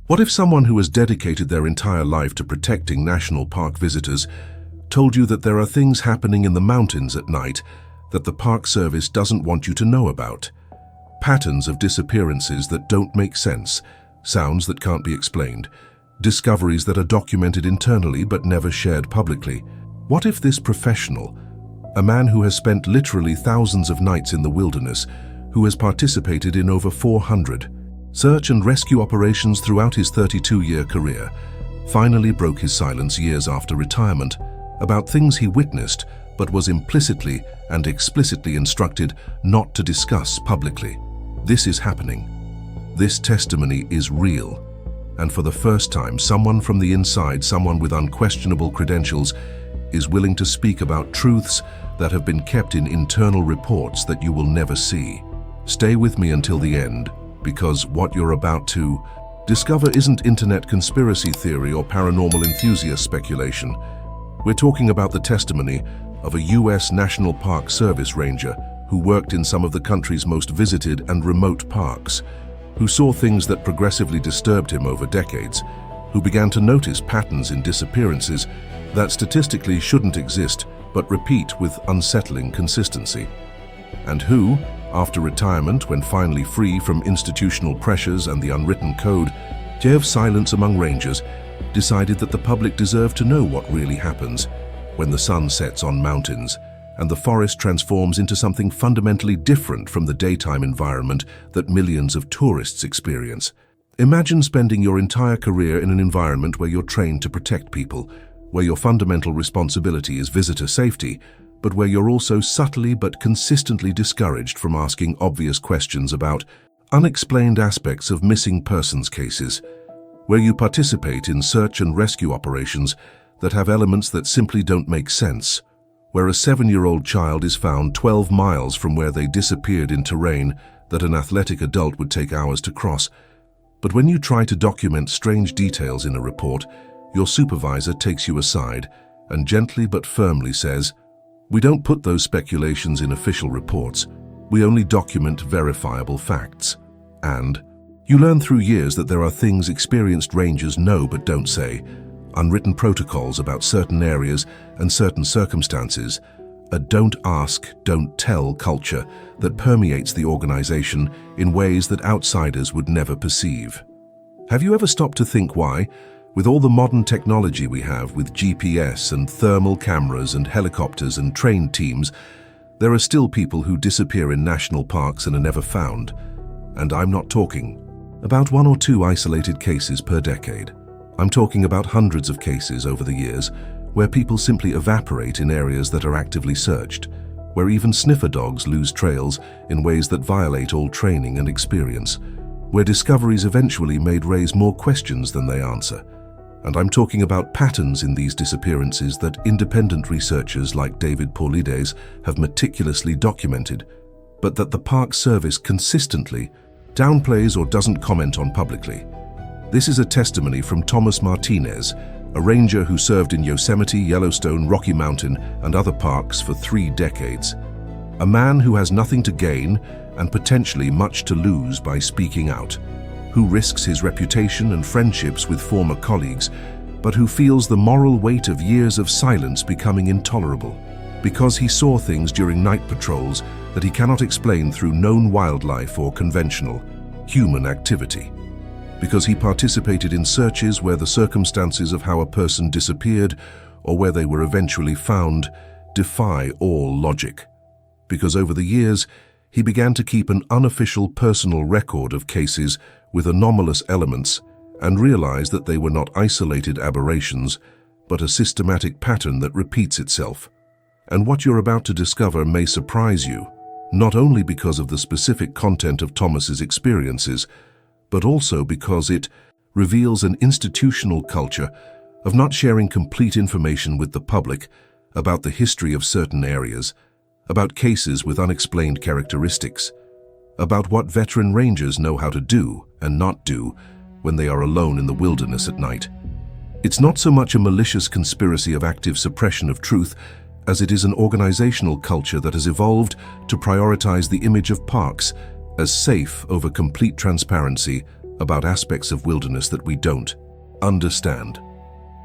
What if someone who has dedicated their entire life to protecting national park visitors told you that there are things happening in the mountains at night that the Park Service doesn't want you to know about? Patterns of disappearances that don't make sense, sounds that can't be explained, discoveries that are documented internally but never shared publicly. What if this professional, a man who has spent literally thousands of nights in the wilderness, who has participated in over 400 search and rescue operations throughout his 32-year career, finally broke his silence years after retirement about things he witnessed but was implicitly and explicitly instructed not to discuss publicly? This is happening. This testimony is real. And for the first time, someone from the inside, someone with unquestionable credentials, is willing to speak about truths that have been kept in internal reports that you will never see. Stay with me until the end, because what you're about to discover isn't internet conspiracy theory or paranormal enthusiast speculation. We're talking about the testimony of a U.S. National Park Service ranger who worked in some of the country's most visited and remote parks, who saw things that progressively disturbed him over decades, who began to notice patterns in disappearances that statistically shouldn't exist but repeat with unsettling consistency, and who, after retirement, when finally free from institutional pressures and the unwritten code of silence among rangers, decided that the public deserved to know what really happens when the sun sets on mountains and the forest transforms into something fundamentally different from the daytime environment that millions of tourists experience. Imagine spending your entire career in an environment where you're trained to protect people, where your fundamental responsibility is visitor safety, but where you're also subtly but consistently discouraged from asking obvious questions about unexplained aspects of missing persons cases, where you participate in search and rescue operations that have elements that simply don't make sense, where a 7-year-old child is found 12 miles from where they disappeared in terrain that an athletic adult would take hours to cross. But when you try to document strange details in a report, your supervisor takes you aside and gently but firmly says, "We don't put those speculations in official reports. We only document verifiable facts." And you learn through years that there are things experienced rangers know but don't say, unwritten protocols about certain areas and certain circumstances, a don't ask, don't tell culture that permeates the organization in ways that outsiders would never perceive. Have you ever stopped to think why, with all the modern technology we have with GPS and thermal cameras and helicopters and trained teams, there are still people who disappear in national parks and are never found? And I'm not talking about 1 or 2 isolated cases per decade. I'm talking about hundreds of cases over the years where people simply evaporate in areas that are actively searched, where even sniffer dogs lose trails in ways that violate all training and experience, where discoveries eventually made raise more questions than they answer. And I'm talking about patterns in these disappearances that independent researchers like David Paulides have meticulously documented, but that the Park Service consistently downplays or doesn't comment on publicly. This is a testimony from Thomas Martinez, a ranger who served in Yosemite, Yellowstone, Rocky Mountain, and other parks for 3 decades. A man who has nothing to gain and potentially much to lose by speaking out, who risks his reputation and friendships with former colleagues, but who feels the moral weight of years of silence becoming intolerable, because he saw things during night patrols that he cannot explain through known wildlife or conventional human activity, because he participated in searches where the circumstances of how a person disappeared or where they were eventually found defy all logic, because over the years he began to keep an unofficial personal record of cases with anomalous elements and realized that they were not isolated aberrations, but a systematic pattern that repeats itself. And what you're about to discover may surprise you, not only because of the specific content of Thomas's experiences, but also because it reveals an institutional culture of not sharing complete information with the public about the history of certain areas, about cases with unexplained characteristics, about what veteran rangers know how to do and not do when they are alone in the wilderness at night. It's not so much a malicious conspiracy of active suppression of truth as it is an organizational culture that has evolved to prioritize the image of parks as safe over complete transparency about aspects of wilderness that we don't understand.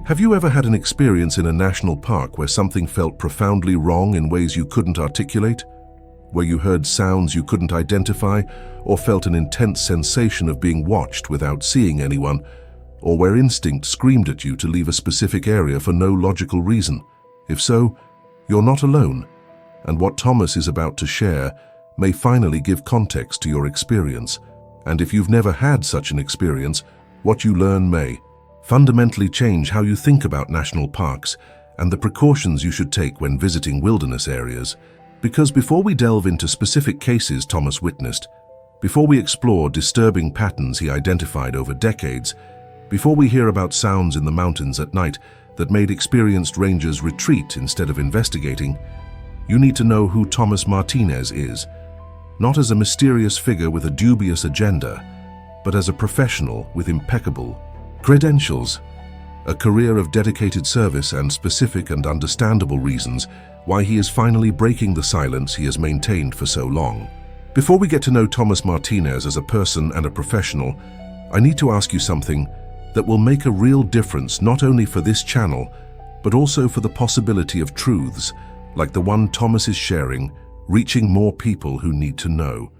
Have you ever had an experience in a national park where something felt profoundly wrong in ways you couldn't articulate? Where you heard sounds you couldn't identify, or felt an intense sensation of being watched without seeing anyone, or where instinct screamed at you to leave a specific area for no logical reason? If so, you're not alone, and what Thomas is about to share may finally give context to your experience. And if you've never had such an experience, what you learn may fundamentally change how you think about national parks and the precautions you should take when visiting wilderness areas. Because before we delve into specific cases Thomas witnessed, before we explore disturbing patterns he identified over decades, before we hear about sounds in the mountains at night that made experienced rangers retreat instead of investigating, you need to know who Thomas Martinez is, not as a mysterious figure with a dubious agenda, but as a professional with impeccable credentials, a career of dedicated service and specific and understandable reasons why he is finally breaking the silence he has maintained for so long. Before we get to know Thomas Martinez as a person and a professional, I need to ask you something that will make a real difference not only for this channel, but also for the possibility of truths like the one Thomas is sharing, reaching more people who need to know.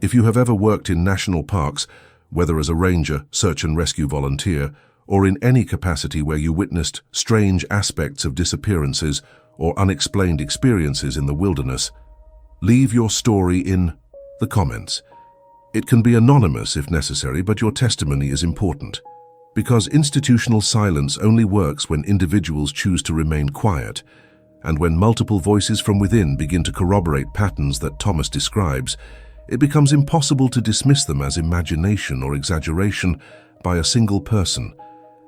If you have ever worked in national parks, whether as a ranger, search and rescue volunteer, or in any capacity where you witnessed strange aspects of disappearances or unexplained experiences in the wilderness, leave your story in the comments. It can be anonymous if necessary, but your testimony is important. Because institutional silence only works when individuals choose to remain quiet, and when multiple voices from within begin to corroborate patterns that Thomas describes, it becomes impossible to dismiss them as imagination or exaggeration by a single person.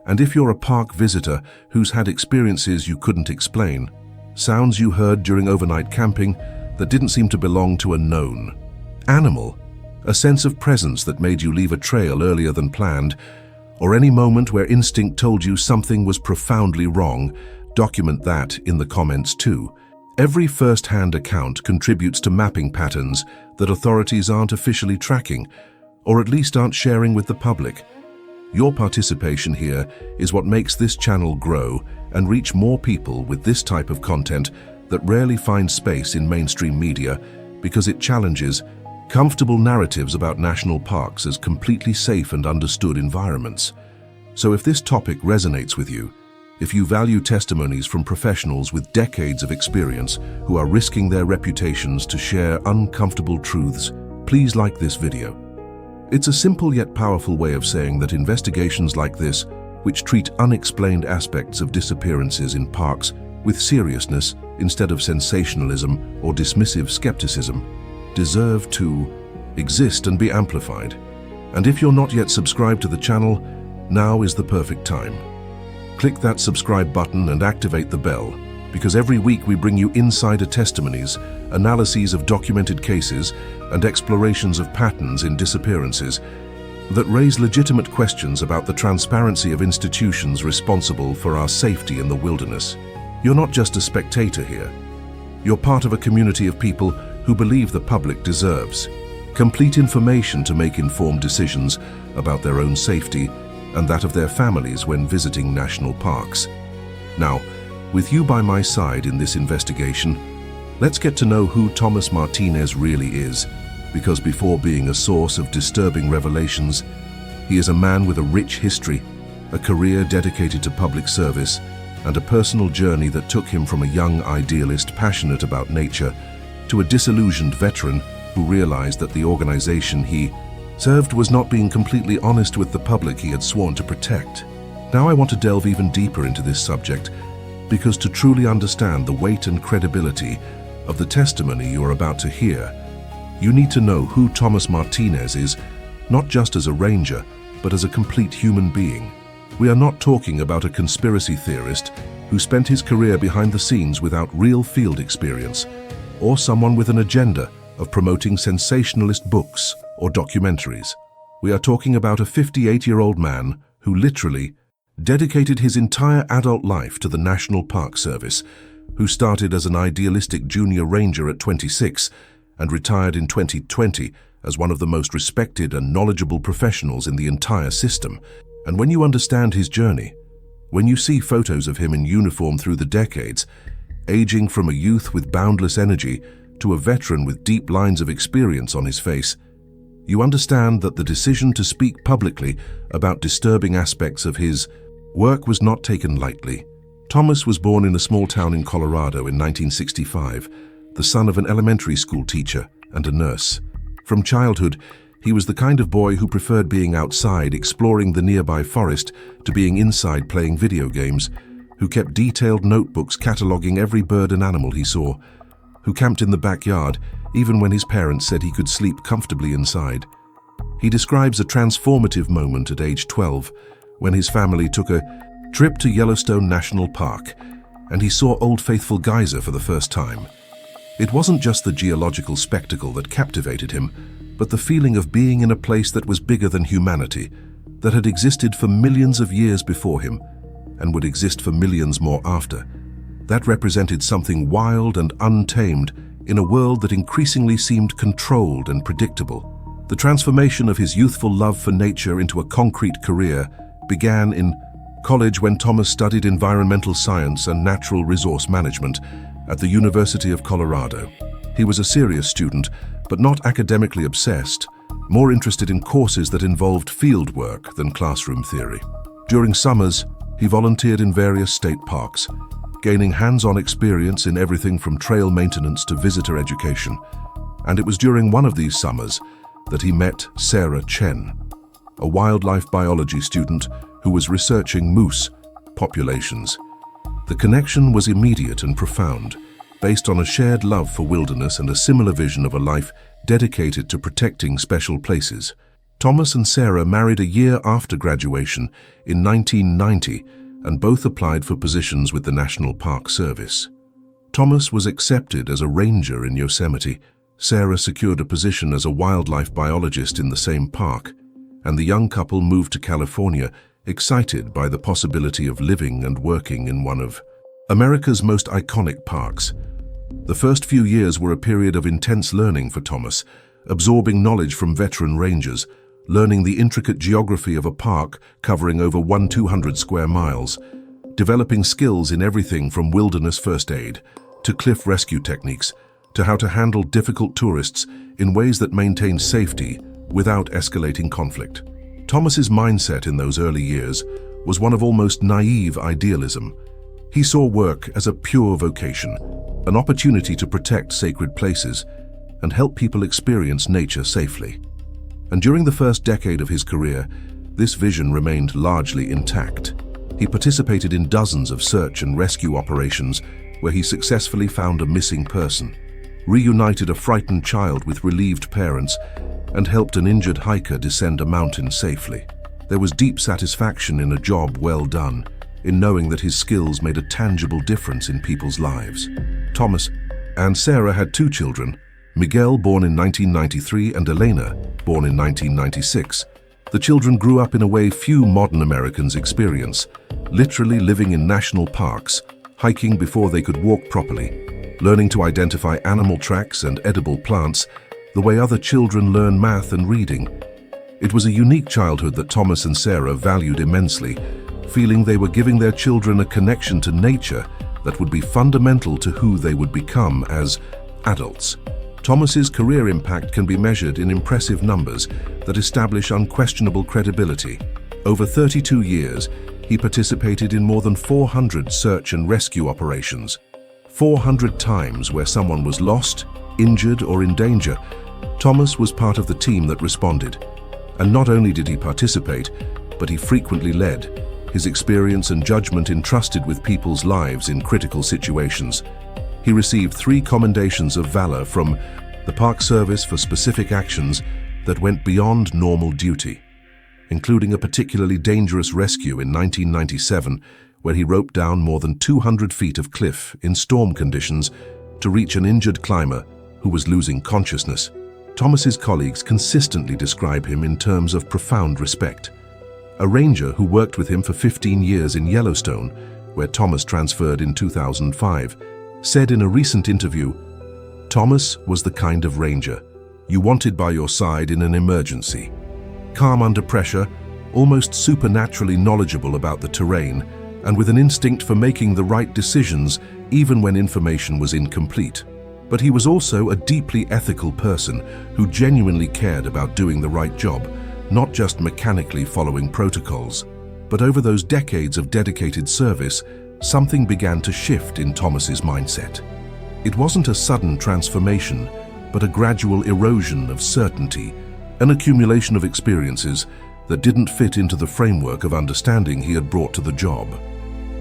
And if you're a park visitor who's had experiences you couldn't explain, sounds you heard during overnight camping that didn't seem to belong to a known animal, a sense of presence that made you leave a trail earlier than planned, or any moment where instinct told you something was profoundly wrong, document that in the comments too. Every first-hand account contributes to mapping patterns that authorities aren't officially tracking, or at least aren't sharing with the public. Your participation here is what makes this channel grow and reach more people with this type of content that rarely finds space in mainstream media because it challenges comfortable narratives about national parks as completely safe and understood environments. So if this topic resonates with you, if you value testimonies from professionals with decades of experience who are risking their reputations to share uncomfortable truths, please like this video. It's a simple yet powerful way of saying that investigations like this, which treat unexplained aspects of disappearances in parks with seriousness instead of sensationalism or dismissive skepticism, deserve to exist and be amplified. And if you're not yet subscribed to the channel, now is the perfect time. Click that subscribe button and activate the bell, because every week we bring you insider testimonies, analyses of documented cases, and explorations of patterns in disappearances that raise legitimate questions about the transparency of institutions responsible for our safety in the wilderness. You're not just a spectator here. You're part of a community of people who believe the public deserves complete information to make informed decisions about their own safety and that of their families when visiting national parks. Now, with you by my side in this investigation, let's get to know who Thomas Martinez really is, because before being a source of disturbing revelations, he is a man with a rich history, a career dedicated to public service, and a personal journey that took him from a young idealist passionate about nature to a disillusioned veteran who realized that the organization he served was not being completely honest with the public he had sworn to protect. Now I want to delve even deeper into this subject, because to truly understand the weight and credibility of the testimony you are about to hear, you need to know who Thomas Martinez is, not just as a ranger, but as a complete human being. We are not talking about a conspiracy theorist who spent his career behind the scenes without real field experience, or someone with an agenda of promoting sensationalist books or documentaries. We are talking about a 58-year-old man who literally dedicated his entire adult life to the National Park Service, who started as an idealistic junior ranger at 26 and retired in 2020 as one of the most respected and knowledgeable professionals in the entire system. And when you understand his journey, when you see photos of him in uniform through the decades, aging from a youth with boundless energy to a veteran with deep lines of experience on his face, you understand that the decision to speak publicly about disturbing aspects of his work was not taken lightly. Thomas was born in a small town in Colorado in 1965, the son of an elementary school teacher and a nurse. From childhood, he was the kind of boy who preferred being outside exploring the nearby forest to being inside playing video games, who kept detailed notebooks cataloging every bird and animal he saw, who camped in the backyard even when his parents said he could sleep comfortably inside. He describes a transformative moment at age 12 when his family took a trip to Yellowstone National Park and he saw Old Faithful Geyser for the first time. It wasn't just the geological spectacle that captivated him, but the feeling of being in a place that was bigger than humanity, that had existed for millions of years before him and would exist for millions more after. That represented something wild and untamed in a world that increasingly seemed controlled and predictable. The transformation of his youthful love for nature into a concrete career began in college when Thomas studied environmental science and natural resource management at the University of Colorado. He was a serious student, but not academically obsessed, more interested in courses that involved field work than classroom theory. During summers, he volunteered in various state parks, gaining hands-on experience in everything from trail maintenance to visitor education. And it was during one of these summers that he met Sarah Chen, a wildlife biology student who was researching moose populations. The connection was immediate and profound, based on a shared love for wilderness and a similar vision of a life dedicated to protecting special places. Thomas and Sarah married a year after graduation in 1990, and both applied for positions with the National Park Service. Thomas was accepted as a ranger in Yosemite. Sarah secured a position as a wildlife biologist in the same park, and the young couple moved to California, excited by the possibility of living and working in one of America's most iconic parks. The first few years were a period of intense learning for Thomas, absorbing knowledge from veteran rangers, learning the intricate geography of a park covering over 200 square miles, developing skills in everything from wilderness first aid to cliff rescue techniques to how to handle difficult tourists in ways that maintained safety without escalating conflict. Thomas's mindset in those early years was one of almost naive idealism. He saw work as a pure vocation, an opportunity to protect sacred places and help people experience nature safely. And during the first decade of his career, this vision remained largely intact. He participated in dozens of search and rescue operations where he successfully found a missing person, reunited a frightened child with relieved parents, and helped an injured hiker descend a mountain safely. There was deep satisfaction in a job well done, in knowing that his skills made a tangible difference in people's lives. Thomas and Sarah had 2 children, Miguel, born in 1993, and Elena, born in 1996. The children grew up in a way few modern Americans experience, literally living in national parks, hiking before they could walk properly, learning to identify animal tracks and edible plants the way other children learn math and reading. It was a unique childhood that Thomas and Sarah valued immensely, feeling they were giving their children a connection to nature that would be fundamental to who they would become as adults. Thomas's career impact can be measured in impressive numbers that establish unquestionable credibility. Over 32 years, he participated in more than 400 search and rescue operations. 400 times where someone was lost, injured, or in danger, Thomas was part of the team that responded. And not only did he participate, but he frequently led, his experience and judgment entrusted with people's lives in critical situations. He received 3 commendations of valor from the Park Service for specific actions that went beyond normal duty, including a particularly dangerous rescue in 1997 where he roped down more than 200 feet of cliff in storm conditions to reach an injured climber who was losing consciousness. Thomas's colleagues consistently describe him in terms of profound respect. A ranger who worked with him for 15 years in Yellowstone, where Thomas transferred in 2005, said in a recent interview, "Thomas was the kind of ranger you wanted by your side in an emergency. Calm under pressure, almost supernaturally knowledgeable about the terrain, and with an instinct for making the right decisions even when information was incomplete. But he was also a deeply ethical person who genuinely cared about doing the right job, not just mechanically following protocols. But over those decades of dedicated service, something began to shift in Thomas's mindset. It wasn't a sudden transformation, but a gradual erosion of certainty, an accumulation of experiences that didn't fit into the framework of understanding he had brought to the job.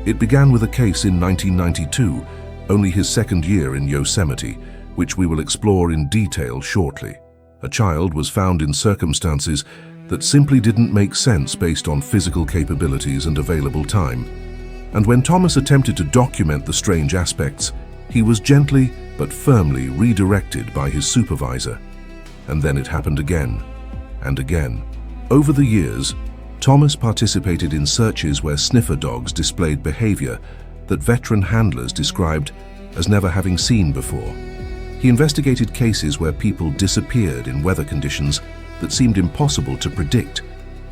It began with a case in 1992, only his second year in Yosemite, which we will explore in detail shortly. A child was found in circumstances that simply didn't make sense based on physical capabilities and available time. And when Thomas attempted to document the strange aspects, he was gently but firmly redirected by his supervisor. And then it happened again and again. Over the years, Thomas participated in searches where sniffer dogs displayed behavior that veteran handlers described as never having seen before. He investigated cases where people disappeared in weather conditions that seemed impossible to predict,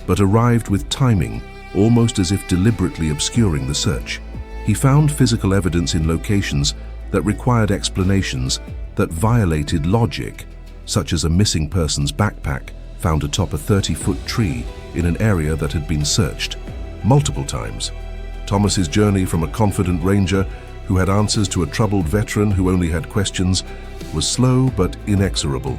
but arrived with timing, almost as if deliberately obscuring the search. He found physical evidence in locations that required explanations that violated logic, such as a missing person's backpack found atop a 30-foot tree in an area that had been searched multiple times. Thomas's journey from a confident ranger who had answers to a troubled veteran who only had questions was slow but inexorable.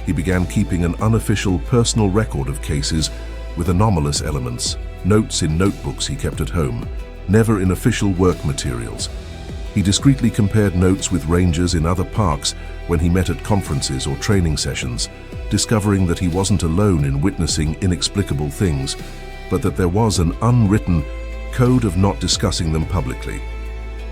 He began keeping an unofficial personal record of cases with anomalous elements, notes in notebooks he kept at home, never in official work materials. He discreetly compared notes with rangers in other parks when he met at conferences or training sessions, discovering that he wasn't alone in witnessing inexplicable things, but that there was an unwritten code of not discussing them publicly.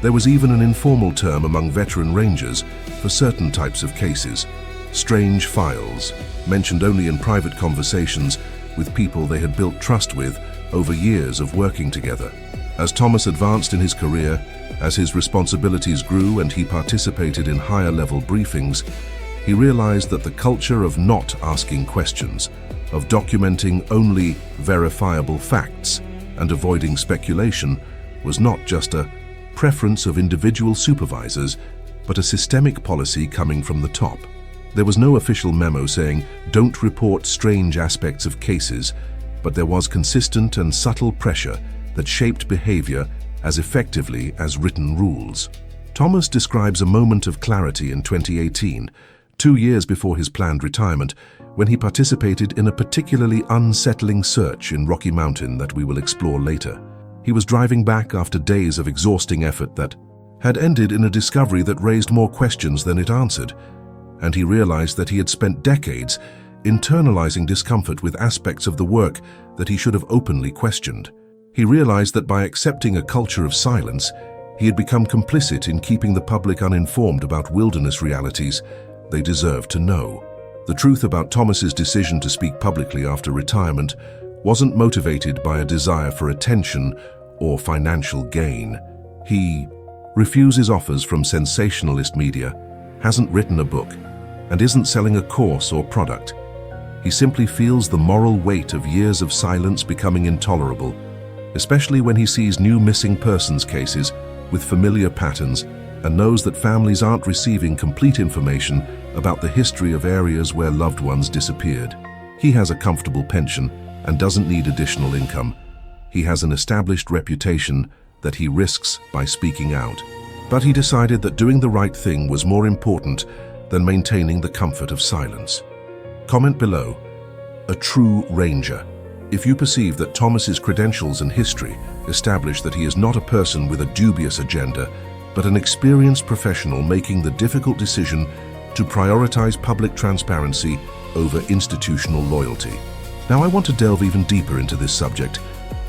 There was even an informal term among veteran rangers for certain types of cases, strange files, mentioned only in private conversations with people they had built trust with over years of working together. As Thomas advanced in his career, as his responsibilities grew and he participated in higher-level briefings, he realized that the culture of not asking questions, of documenting only verifiable facts and avoiding speculation, was not just a preference of individual supervisors, but a systemic policy coming from the top. There was no official memo saying, "Don't report strange aspects of cases," but there was consistent and subtle pressure that shaped behavior as effectively as written rules. Thomas describes a moment of clarity in 2018, 2 years before his planned retirement, when he participated in a particularly unsettling search in Rocky Mountain that we will explore later. He was driving back after days of exhausting effort that had ended in a discovery that raised more questions than it answered, and he realized that he had spent decades internalizing discomfort with aspects of the work that he should have openly questioned. He realized that by accepting a culture of silence, he had become complicit in keeping the public uninformed about wilderness realities they deserved to know. The truth about Thomas's decision to speak publicly after retirement wasn't motivated by a desire for attention or financial gain. He refuses offers from sensationalist media, hasn't written a book, and isn't selling a course or product. He simply feels the moral weight of years of silence becoming intolerable, especially when he sees new missing persons cases with familiar patterns and knows that families aren't receiving complete information about the history of areas where loved ones disappeared. He has a comfortable pension and doesn't need additional income. He has an established reputation that he risks by speaking out. But he decided that doing the right thing was more important than maintaining the comfort of silence. Comment below, a true ranger. If you perceive that Thomas's credentials and history establish that he is not a person with a dubious agenda, but an experienced professional making the difficult decision to prioritize public transparency over institutional loyalty. Now I want to delve even deeper into this subject,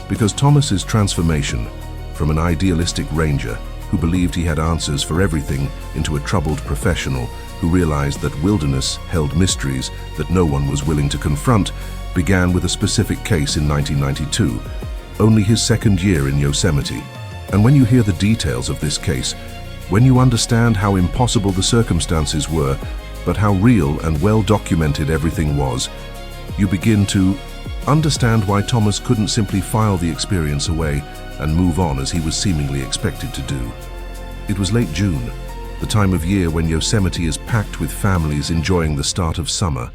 because Thomas's transformation from an idealistic ranger who believed he had answers for everything into a troubled professional who realized that wilderness held mysteries that no one was willing to confront began with a specific case in 1992, only his second year in Yosemite. And when you hear the details of this case, when you understand how impossible the circumstances were, but how real and well documented everything was, you begin to understand why Thomas couldn't simply file the experience away and move on as he was seemingly expected to do. It was late June, the time of year when Yosemite is packed with families enjoying the start of summer.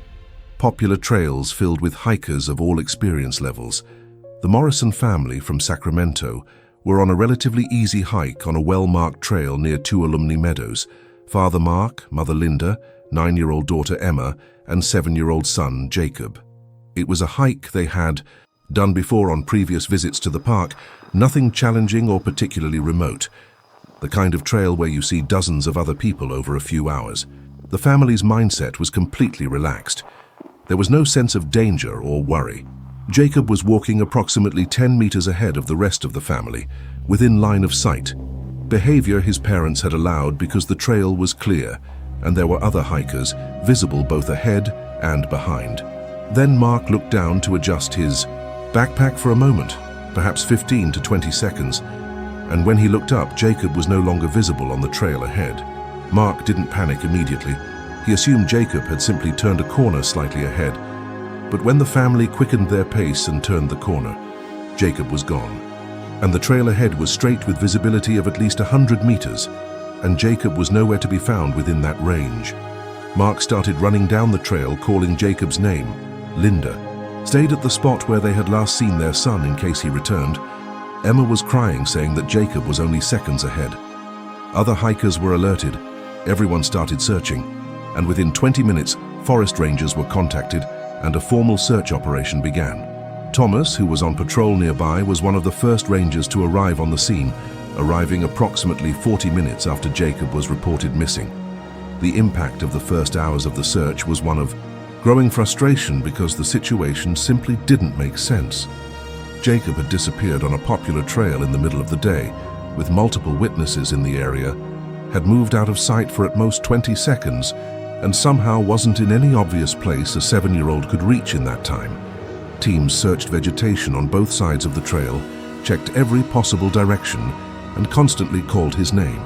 Popular trails filled with hikers of all experience levels. The Morrison family from Sacramento were on a relatively easy hike on a well-marked trail near two alumni meadows. Father Mark, Mother Linda, 9-year-old daughter Emma, and 7-year-old son Jacob. It was a hike they had done before on previous visits to the park, nothing challenging or particularly remote. The kind of trail where you see dozens of other people over a few hours. The family's mindset was completely relaxed. There was no sense of danger or worry. Jacob was walking approximately 10 meters ahead of the rest of the family, within line of sight. Behavior his parents had allowed because the trail was clear, and there were other hikers visible both ahead and behind. Then Mark looked down to adjust his backpack for a moment, perhaps 15 to 20 seconds, and when he looked up, Jacob was no longer visible on the trail ahead. Mark didn't panic immediately. He assumed Jacob had simply turned a corner slightly ahead, but when the family quickened their pace and turned the corner, Jacob was gone, and the trail ahead was straight with visibility of at least 100 meters, and Jacob was nowhere to be found within that range. Mark started running down the trail, calling Jacob's name, Linda, stayed at the spot where they had last seen their son in case he returned. Emma was crying, saying that Jacob was only seconds ahead. Other hikers were alerted. Everyone started searching, and within 20 minutes, forest rangers were contacted and a formal search operation began. Thomas, who was on patrol nearby, was one of the first rangers to arrive on the scene, arriving approximately 40 minutes after Jacob was reported missing. The impact of the first hours of the search was one of growing frustration because the situation simply didn't make sense. Jacob had disappeared on a popular trail in the middle of the day, with multiple witnesses in the area, had moved out of sight for at most 20 seconds, and somehow wasn't in any obvious place a 7-year-old could reach in that time. Teams searched vegetation on both sides of the trail, checked every possible direction, and constantly called his name.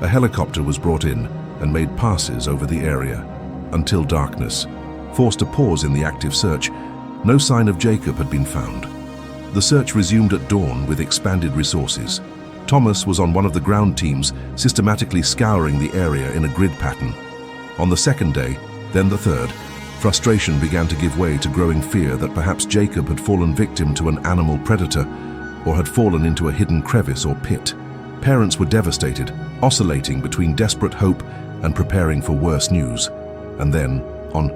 A helicopter was brought in and made passes over the area, until darkness forced a pause in the active search. No sign of Jacob had been found. The search resumed at dawn with expanded resources. Thomas was on one of the ground teams, systematically scouring the area in a grid pattern. On the second day, then the third, frustration began to give way to growing fear that perhaps Jacob had fallen victim to an animal predator or had fallen into a hidden crevice or pit. Parents were devastated, oscillating between desperate hope and preparing for worse news. And then, on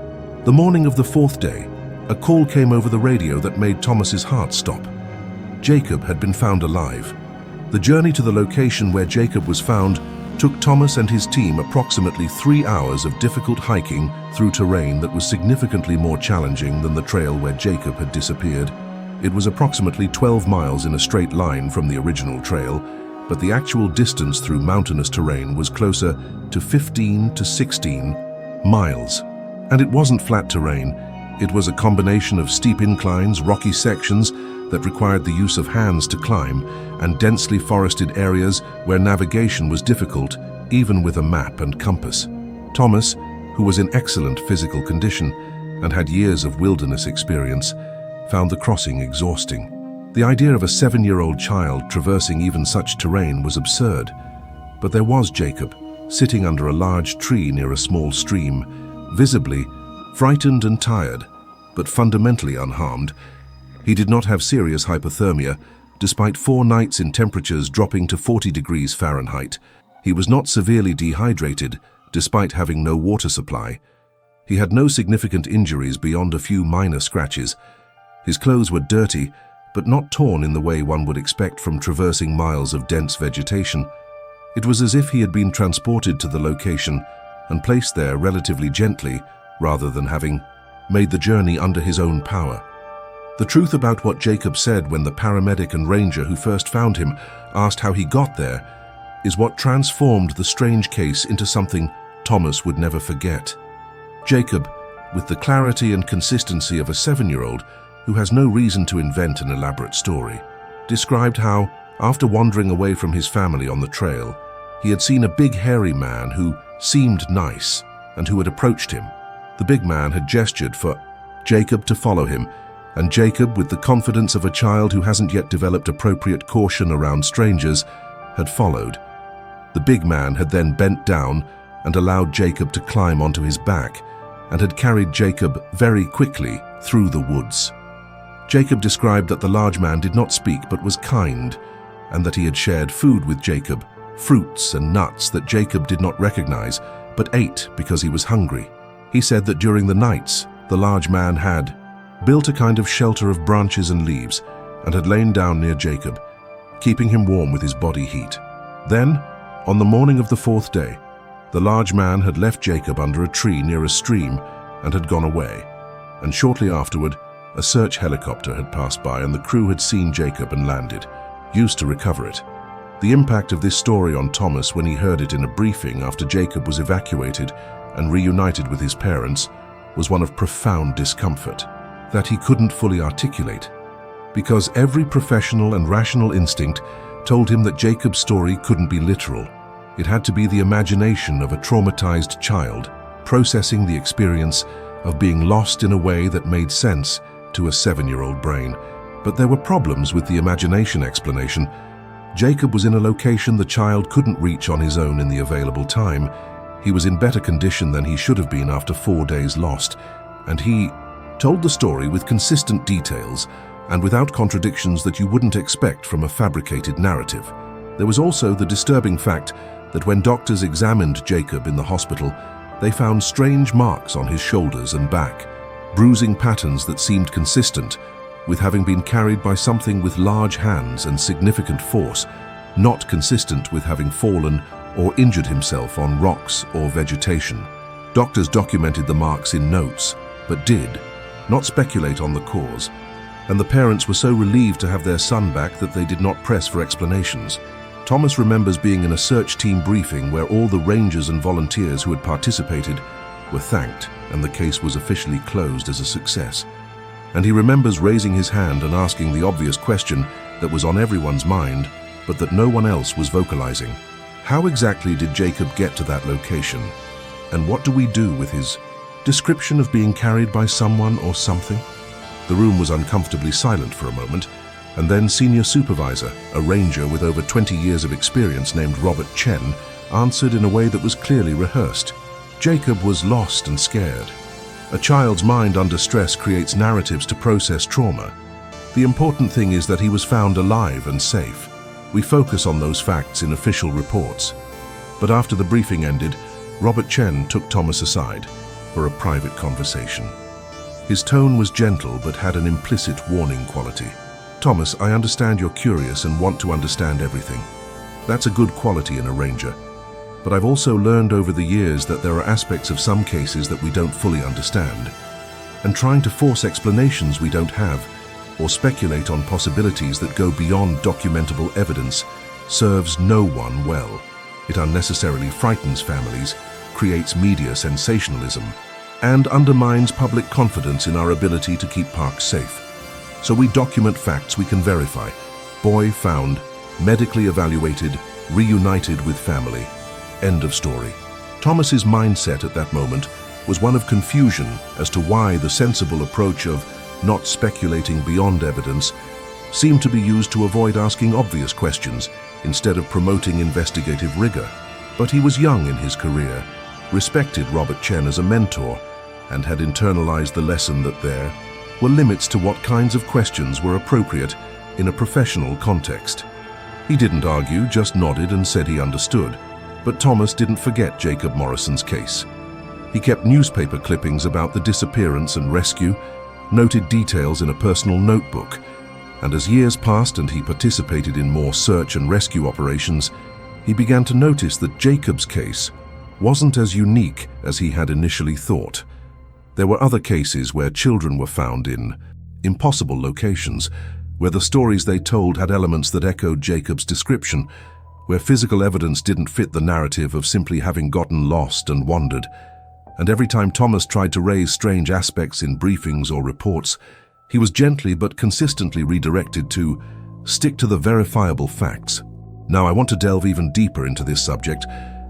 the morning of the fourth day, a call came over the radio that made Thomas's heart stop. Jacob had been found alive. The journey to the location where Jacob was found took Thomas and his team approximately 3 hours of difficult hiking through terrain that was significantly more challenging than the trail where Jacob had disappeared. It was approximately 12 miles in a straight line from the original trail, but the actual distance through mountainous terrain was closer to 15 to 16 miles. And it wasn't flat terrain. It was a combination of steep inclines, rocky sections that required the use of hands to climb, and densely forested areas where navigation was difficult, even with a map and compass. Thomas, who was in excellent physical condition and had years of wilderness experience, found the crossing exhausting. The idea of a 7-year-old child traversing even such terrain was absurd. But there was Jacob, sitting under a large tree near a small stream, visibly frightened and tired, but fundamentally unharmed. He did not have serious hypothermia, despite 4 nights in temperatures dropping to 40 degrees Fahrenheit. He was not severely dehydrated, despite having no water supply. He had no significant injuries beyond a few minor scratches. His clothes were dirty, but not torn in the way one would expect from traversing miles of dense vegetation. It was as if he had been transported to the location and placed there relatively gently, rather than having made the journey under his own power. The truth about what Jacob said when the paramedic and ranger who first found him asked how he got there is what transformed the strange case into something Thomas would never forget. Jacob, with the clarity and consistency of a 7-year-old who has no reason to invent an elaborate story, described how, after wandering away from his family on the trail, he had seen a big hairy man who seemed nice and who had approached him. The big man had gestured for Jacob to follow him, and Jacob, with the confidence of a child who hasn't yet developed appropriate caution around strangers, had followed. The big man had then bent down and allowed Jacob to climb onto his back, and had carried Jacob very quickly through the woods. Jacob described that the large man did not speak but was kind, and that he had shared food with Jacob, fruits and nuts that Jacob did not recognize, but ate because he was hungry. He said that during the nights, the large man had built a kind of shelter of branches and leaves, and had lain down near Jacob, keeping him warm with his body heat. Then, on the morning of the fourth day, the large man had left Jacob under a tree near a stream and had gone away, and shortly afterward, a search helicopter had passed by and the crew had seen Jacob and landed, used to recover it. The impact of this story on Thomas when he heard it in a briefing after Jacob was evacuated and reunited with his parents was one of profound discomfort that he couldn't fully articulate, because every professional and rational instinct told him that Jacob's story couldn't be literal. It had to be the imagination of a traumatized child processing the experience of being lost in a way that made sense to a 7-year-old brain. But there were problems with the imagination explanation. Jacob was in a location the child couldn't reach on his own in the available time. He was in better condition than he should have been after 4 days lost, and he told the story with consistent details and without contradictions that you wouldn't expect from a fabricated narrative. There was also the disturbing fact that when doctors examined Jacob in the hospital, they found strange marks on his shoulders and back, bruising patterns that seemed consistent with having been carried by something with large hands and significant force, not consistent with having fallen or injured himself on rocks or vegetation. Doctors documented the marks in notes, but did not speculate on the cause, and the parents were so relieved to have their son back that they did not press for explanations. Thomas remembers being in a search team briefing where all the rangers and volunteers who had participated were thanked, and the case was officially closed as a success. And he remembers raising his hand and asking the obvious question that was on everyone's mind, but that no one else was vocalizing. How exactly did Jacob get to that location? And what do we do with his description of being carried by someone or something? The room was uncomfortably silent for a moment, and then Senior Supervisor, a ranger with over 20 years of experience named Robert Chen, answered in a way that was clearly rehearsed. Jacob was lost and scared. A child's mind under stress creates narratives to process trauma. The important thing is that he was found alive and safe. We focus on those facts in official reports. But after the briefing ended, Robert Chen took Thomas aside for a private conversation. His tone was gentle but had an implicit warning quality. Thomas, I understand you're curious and want to understand everything. That's a good quality in a ranger. But I've also learned over the years that there are aspects of some cases that we don't fully understand. And trying to force explanations we don't have, or speculate on possibilities that go beyond documentable evidence, serves no one well. It unnecessarily frightens families, creates media sensationalism, and undermines public confidence in our ability to keep parks safe. So we document facts we can verify. Boy found, medically evaluated, reunited with family. End of story. Thomas's mindset at that moment was one of confusion as to why the sensible approach of not speculating beyond evidence seemed to be used to avoid asking obvious questions instead of promoting investigative rigor. But he was young in his career, respected Robert Chen as a mentor, and had internalized the lesson that there were limits to what kinds of questions were appropriate in a professional context. He didn't argue, just nodded and said he understood. But Thomas didn't forget Jacob Morrison's case. He kept newspaper clippings about the disappearance and rescue, noted details in a personal notebook, and as years passed and he participated in more search and rescue operations, he began to notice that Jacob's case wasn't as unique as he had initially thought. There were other cases where children were found in impossible locations, where the stories they told had elements that echoed Jacob's description, where physical evidence didn't fit the narrative of simply having gotten lost and wandered. And every time Thomas tried to raise strange aspects in briefings or reports, he was gently but consistently redirected to stick to the verifiable facts. Now I want to delve even deeper into this subject,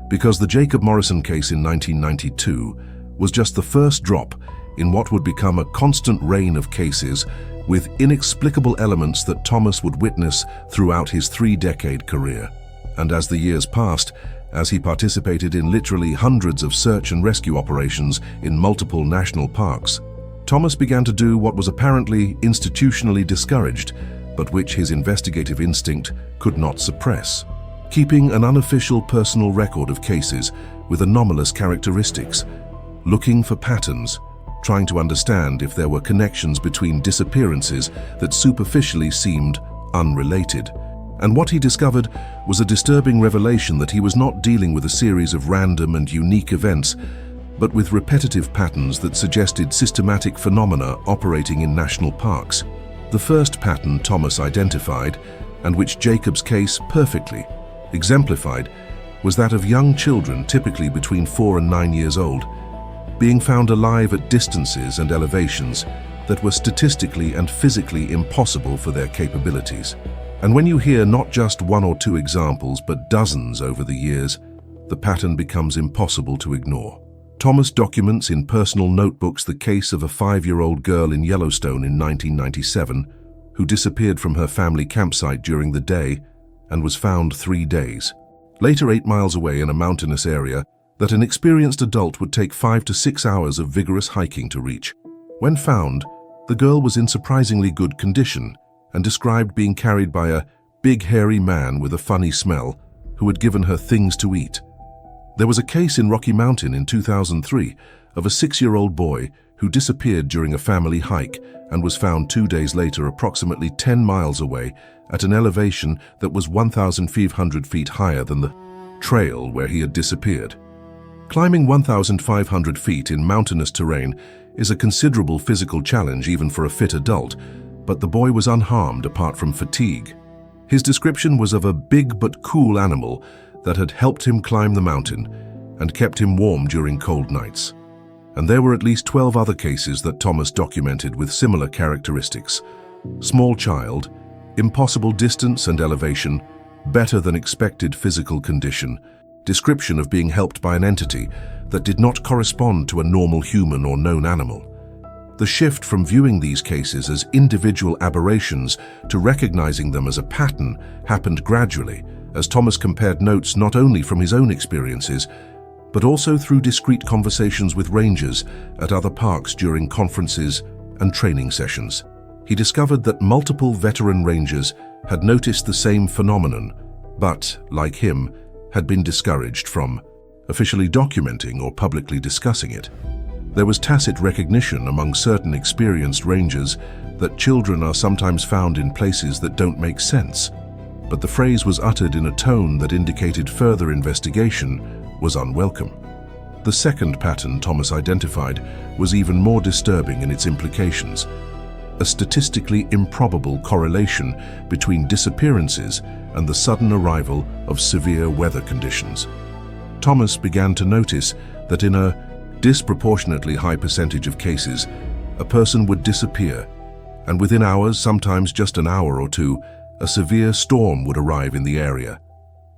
because the Jacob Morrison case in 1992 was just the first drop in what would become a constant rain of cases with inexplicable elements that Thomas would witness throughout his 3-decade career. And as the years passed, as he participated in literally hundreds of search and rescue operations in multiple national parks, Thomas began to do what was apparently institutionally discouraged, but which his investigative instinct could not suppress: keeping an unofficial personal record of cases with anomalous characteristics, looking for patterns, trying to understand if there were connections between disappearances that superficially seemed unrelated. And what he discovered was a disturbing revelation that he was not dealing with a series of random and unique events, but with repetitive patterns that suggested systematic phenomena operating in national parks. The first pattern Thomas identified, and which Jacob's case perfectly exemplified, was that of young children, typically between 4 and 9 years old, being found alive at distances and elevations that were statistically and physically impossible for their capabilities. And when you hear not just 1 or 2 examples, but dozens over the years, the pattern becomes impossible to ignore. Thomas documents in personal notebooks the case of a 5-year-old girl in Yellowstone in 1997 who disappeared from her family campsite during the day and was found 3 days later 8 miles away in a mountainous area that an experienced adult would take 5 to 6 hours of vigorous hiking to reach. When found, the girl was in surprisingly good condition and described being carried by a big hairy man with a funny smell who had given her things to eat. There was a case in Rocky Mountain in 2003 of a 6-year-old boy who disappeared during a family hike and was found 2 days later approximately 10 miles away at an elevation that was 1,500 feet higher than the trail where he had disappeared. Climbing 1,500 feet in mountainous terrain is a considerable physical challenge even for a fit adult, but the boy was unharmed apart from fatigue. His description was of a big but cool animal that had helped him climb the mountain and kept him warm during cold nights. And there were at least 12 other cases that Thomas documented with similar characteristics: small child, impossible distance and elevation, better than expected physical condition, description of being helped by an entity that did not correspond to a normal human or known animal. The shift from viewing these cases as individual aberrations to recognizing them as a pattern happened gradually, as Thomas compared notes not only from his own experiences, but also through discreet conversations with rangers at other parks during conferences and training sessions. He discovered that multiple veteran rangers had noticed the same phenomenon, but, like him, had been discouraged from officially documenting or publicly discussing it. There was tacit recognition among certain experienced rangers that children are sometimes found in places that don't make sense, but the phrase was uttered in a tone that indicated further investigation was unwelcome. The second pattern Thomas identified was even more disturbing in its implications: a statistically improbable correlation between disappearances and the sudden arrival of severe weather conditions. Thomas began to notice that in a disproportionately high percentage of cases, a person would disappear, and within hours, sometimes just an hour or two, a severe storm would arrive in the area.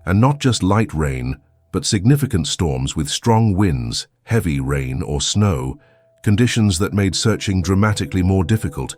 And not just light rain, but significant storms with strong winds, heavy rain or snow, conditions that made searching dramatically more difficult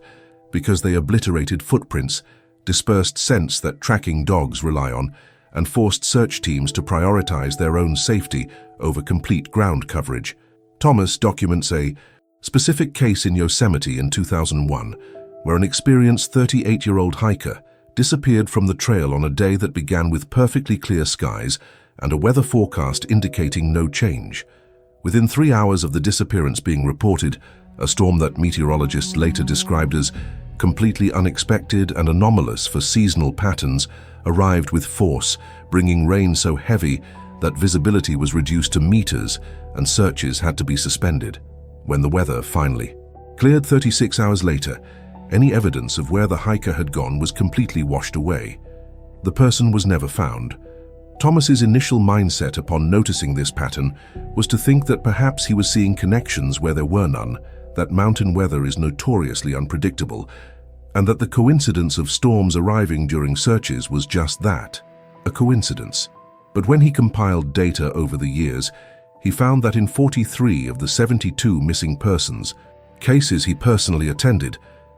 because they obliterated footprints, dispersed scents that tracking dogs rely on, and forced search teams to prioritize their own safety over complete ground coverage. Thomas documents a specific case in Yosemite in 2001, where an experienced 38-year-old hiker disappeared from the trail on a day that began with perfectly clear skies and a weather forecast indicating no change. Within 3 hours of the disappearance being reported, a storm that meteorologists later described as completely unexpected and anomalous for seasonal patterns arrived with force, bringing rain so heavy that visibility was reduced to meters and searches had to be suspended. When the weather finally cleared 36 hours later, any evidence of where the hiker had gone was completely washed away. The person was never found. Thomas's initial mindset upon noticing this pattern was to think that perhaps he was seeing connections where there were none, that mountain weather is notoriously unpredictable, and that the coincidence of storms arriving during searches was just that, a coincidence. But when he compiled data over the years, he found that in 43 of the 72 missing persons, cases he personally attended,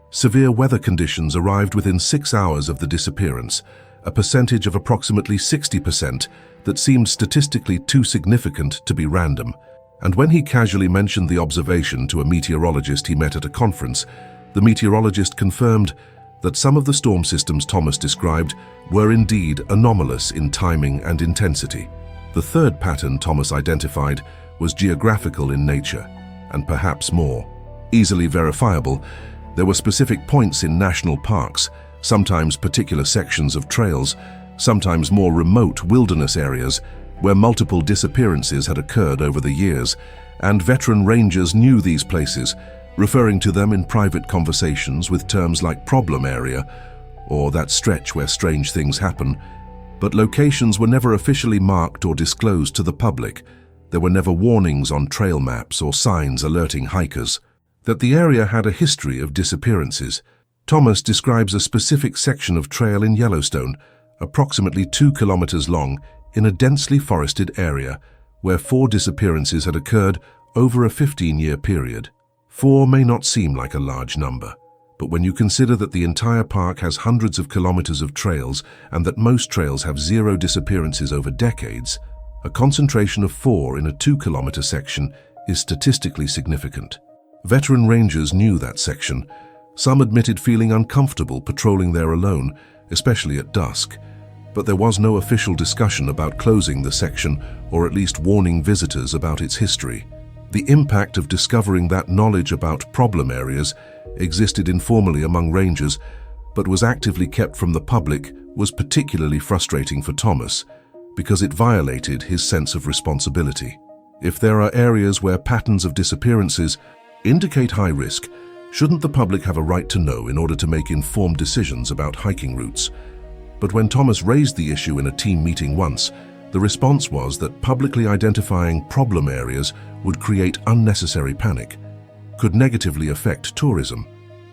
severe weather conditions arrived within 6 hours of the disappearance, a percentage of approximately 60% that seemed statistically too significant to be random. And when he casually mentioned the observation to a meteorologist he met at a conference, the meteorologist confirmed that some of the storm systems Thomas described were indeed anomalous in timing and intensity. The third pattern Thomas identified was geographical in nature, and perhaps more easily verifiable. There were specific points in national parks, sometimes particular sections of trails, sometimes more remote wilderness areas, where multiple disappearances had occurred over the years, and veteran rangers knew these places, referring to them in private conversations with terms like problem area, or that stretch where strange things happen. But locations were never officially marked or disclosed to the public. There were never warnings on trail maps or signs alerting hikers that the area had a history of disappearances. Thomas describes a specific section of trail in Yellowstone, approximately 2 kilometers long, in a densely forested area, where 4 disappearances had occurred over a 15-year period. 4 may not seem like a large number, but when you consider that the entire park has hundreds of kilometers of trails and that most trails have 0 disappearances over decades, a concentration of 4 in a 2-kilometer section is statistically significant. Veteran rangers knew that section. Some admitted feeling uncomfortable patrolling there alone, especially at dusk. But there was no official discussion about closing the section or at least warning visitors about its history. The impact of discovering that knowledge about problem areas existed informally among rangers but was actively kept from the public was particularly frustrating for Thomas because it violated his sense of responsibility. If there are areas where patterns of disappearances indicate high risk, shouldn't the public have a right to know in order to make informed decisions about hiking routes? But when Thomas raised the issue in a team meeting once, the response was that publicly identifying problem areas would create unnecessary panic, could negatively affect tourism,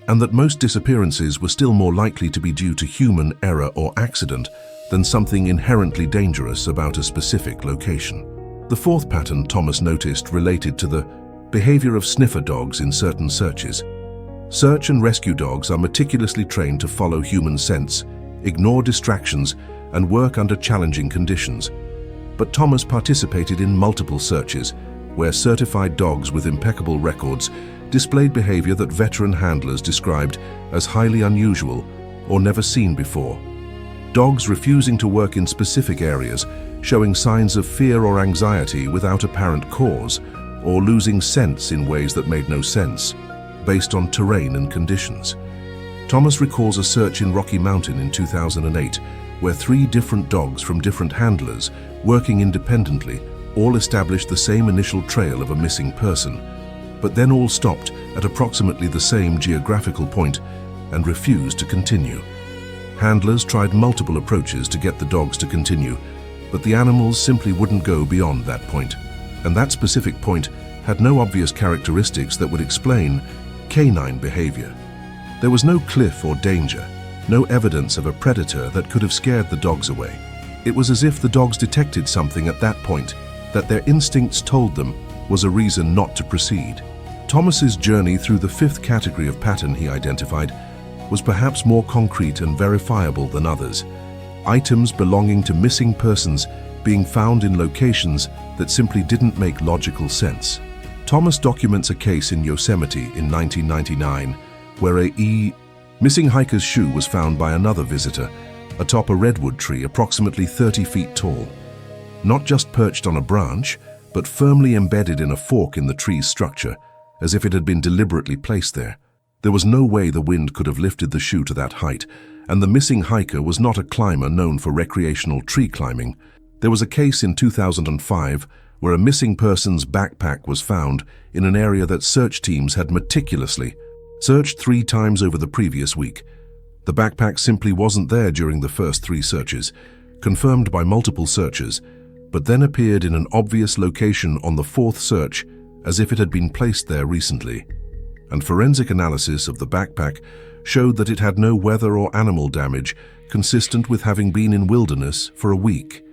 and that most disappearances were still more likely to be due to human error or accident than something inherently dangerous about a specific location. The fourth pattern Thomas noticed related to the behavior of sniffer dogs in certain searches. Search and rescue dogs are meticulously trained to follow human scents, ignore distractions, and work under challenging conditions. But Thomas participated in multiple searches, where certified dogs with impeccable records displayed behavior that veteran handlers described as highly unusual or never seen before. Dogs refusing to work in specific areas, showing signs of fear or anxiety without apparent cause, or losing sense in ways that made no sense, based on terrain and conditions. Thomas recalls a search in Rocky Mountain in 2008, where 3 different dogs from different handlers, working independently, all established the same initial trail of a missing person, but then all stopped at approximately the same geographical point and refused to continue. Handlers tried multiple approaches to get the dogs to continue, but the animals simply wouldn't go beyond that point. And that specific point had no obvious characteristics that would explain canine behavior. There was no cliff or danger, no evidence of a predator that could have scared the dogs away. It was as if the dogs detected something at that point that their instincts told them was a reason not to proceed. Thomas's journey through the 5th category of pattern he identified was perhaps more concrete and verifiable than others. Items belonging to missing persons being found in locations that simply didn't make logical sense. Thomas documents a case in Yosemite in 1999 where a missing hiker's shoe was found by another visitor atop a redwood tree approximately 30 feet tall. Not just perched on a branch, but firmly embedded in a fork in the tree's structure, as if it had been deliberately placed there. There was no way the wind could have lifted the shoe to that height, and the missing hiker was not a climber known for recreational tree climbing. There was a case in 2005 where a missing person's backpack was found in an area that search teams had meticulously searched 3 times over the previous week. The backpack simply wasn't there during the first 3 searches, confirmed by multiple searchers, but then appeared in an obvious location on the 4th search as if it had been placed there recently. And forensic analysis of the backpack showed that it had no weather or animal damage consistent with having been in wilderness for a week.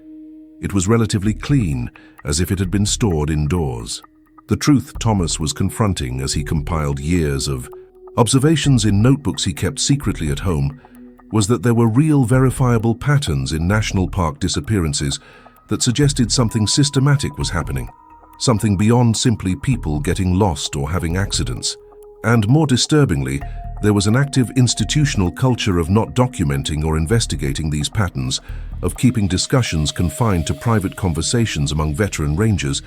It was relatively clean, as if it had been stored indoors. The truth Thomas was confronting as he compiled years of observations in notebooks he kept secretly at home was that there were real verifiable patterns in national park disappearances that suggested something systematic was happening, something beyond simply people getting lost or having accidents. And more disturbingly, there was an active institutional culture of not documenting or investigating these patterns, of keeping discussions confined to private conversations among veteran rangers,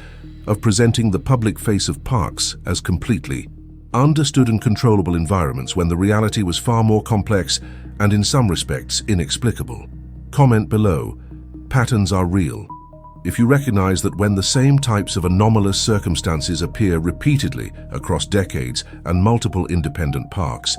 of presenting the public face of parks as completely understood and controllable environments when the reality was far more complex and in some respects inexplicable. Comment below. Patterns are real. If you recognize that when the same types of anomalous circumstances appear repeatedly across decades and multiple independent parks,